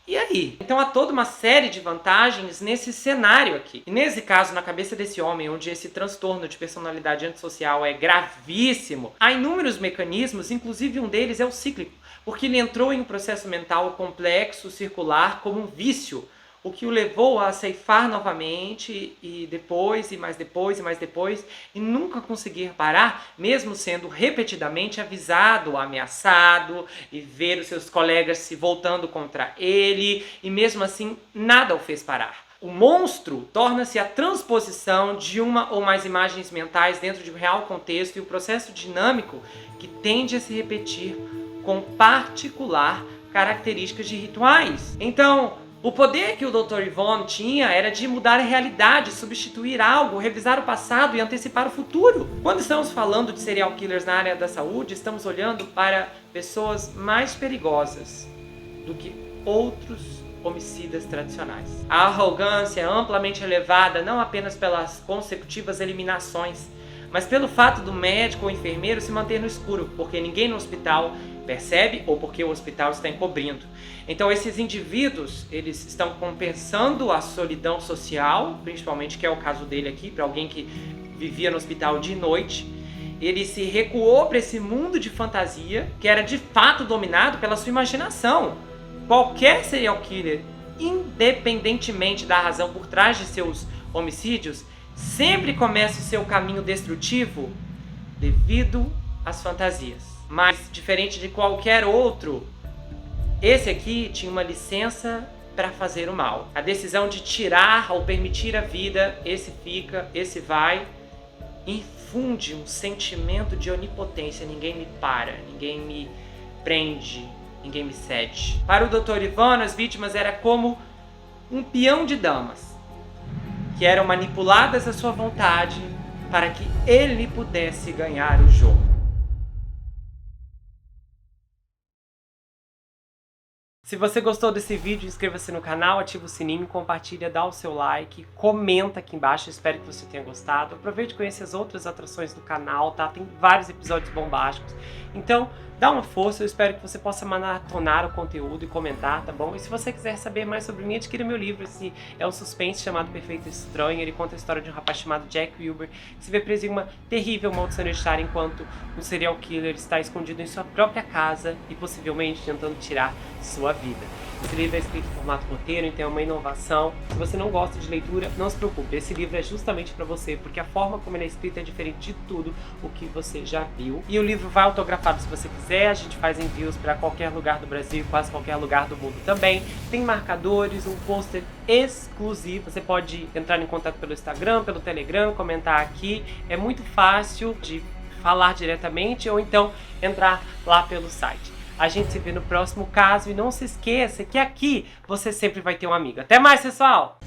E aí? Então há toda uma série de vantagens nesse cenário aqui. E nesse caso, na cabeça desse homem, onde esse transtorno de personalidade antissocial é gravíssimo, há inúmeros mecanismos, inclusive um deles é o cíclico, porque ele entrou em um processo mental complexo, circular, como um vício, o que o levou a ceifar novamente, e depois, e mais depois, e mais depois, e nunca conseguir parar, mesmo sendo repetidamente avisado, ameaçado, e ver os seus colegas se voltando contra ele, e mesmo assim nada o fez parar. O monstro torna-se a transposição de uma ou mais imagens mentais dentro de um real contexto e o processo dinâmico que tende a se repetir com particular características de rituais. Então, o poder que o Dr. Ivan tinha era de mudar a realidade, substituir algo, revisar o passado e antecipar o futuro. Quando estamos falando de serial killers na área da saúde, estamos olhando para pessoas mais perigosas do que outros homicidas tradicionais. A arrogância é amplamente elevada não apenas pelas consecutivas eliminações, mas pelo fato do médico ou enfermeiro se manter no escuro, porque ninguém no hospital percebe ou porque o hospital está encobrindo. Então esses indivíduos, eles estão compensando a solidão social, principalmente, que é o caso dele aqui, para alguém que vivia no hospital de noite. Ele se recuou para esse mundo de fantasia, que era de fato dominado pela sua imaginação. Qualquer serial killer, independentemente da razão por trás de seus homicídios, sempre começa o seu caminho destrutivo devido às fantasias. Mas, diferente de qualquer outro, esse aqui tinha uma licença para fazer o mal. A decisão de tirar ou permitir a vida, esse fica, esse vai, infunde um sentimento de onipotência. Ninguém me para, ninguém me prende, ninguém me cede. Para o Dr. Ivan, as vítimas eram como um peão de damas, que eram manipuladas à sua vontade para que ele pudesse ganhar o jogo. Se você gostou desse vídeo, inscreva-se no canal, ativa o sininho, compartilha, dá o seu like, comenta aqui embaixo, espero que você tenha gostado. Aproveite e conheça as outras atrações do canal, tá? Tem vários episódios bombásticos. Então, dá uma força, eu espero que você possa maratonar o conteúdo e comentar, tá bom? E se você quiser saber mais sobre mim, adquira meu livro. Esse é um suspense chamado Perfeito Estranho. Ele conta a história de um rapaz chamado Jack Wilbur, que se vê preso em uma terrível maldição hereditária enquanto um serial killer está escondido em sua própria casa e possivelmente tentando tirar sua vida. Esse livro é escrito em formato roteiro, então é uma inovação. Se você não gosta de leitura, não se preocupe. Esse livro é justamente para você, porque a forma como ele é escrito é diferente de tudo o que você já viu. E o livro vai autografado se você quiser. A gente faz envios para qualquer lugar do Brasil, quase qualquer lugar do mundo também. Tem marcadores, um pôster exclusivo. Você pode entrar em contato pelo Instagram, pelo Telegram, comentar aqui. É muito fácil de falar diretamente ou então entrar lá pelo site. A gente se vê no próximo caso e não se esqueça que aqui você sempre vai ter um amigo. Até mais, pessoal!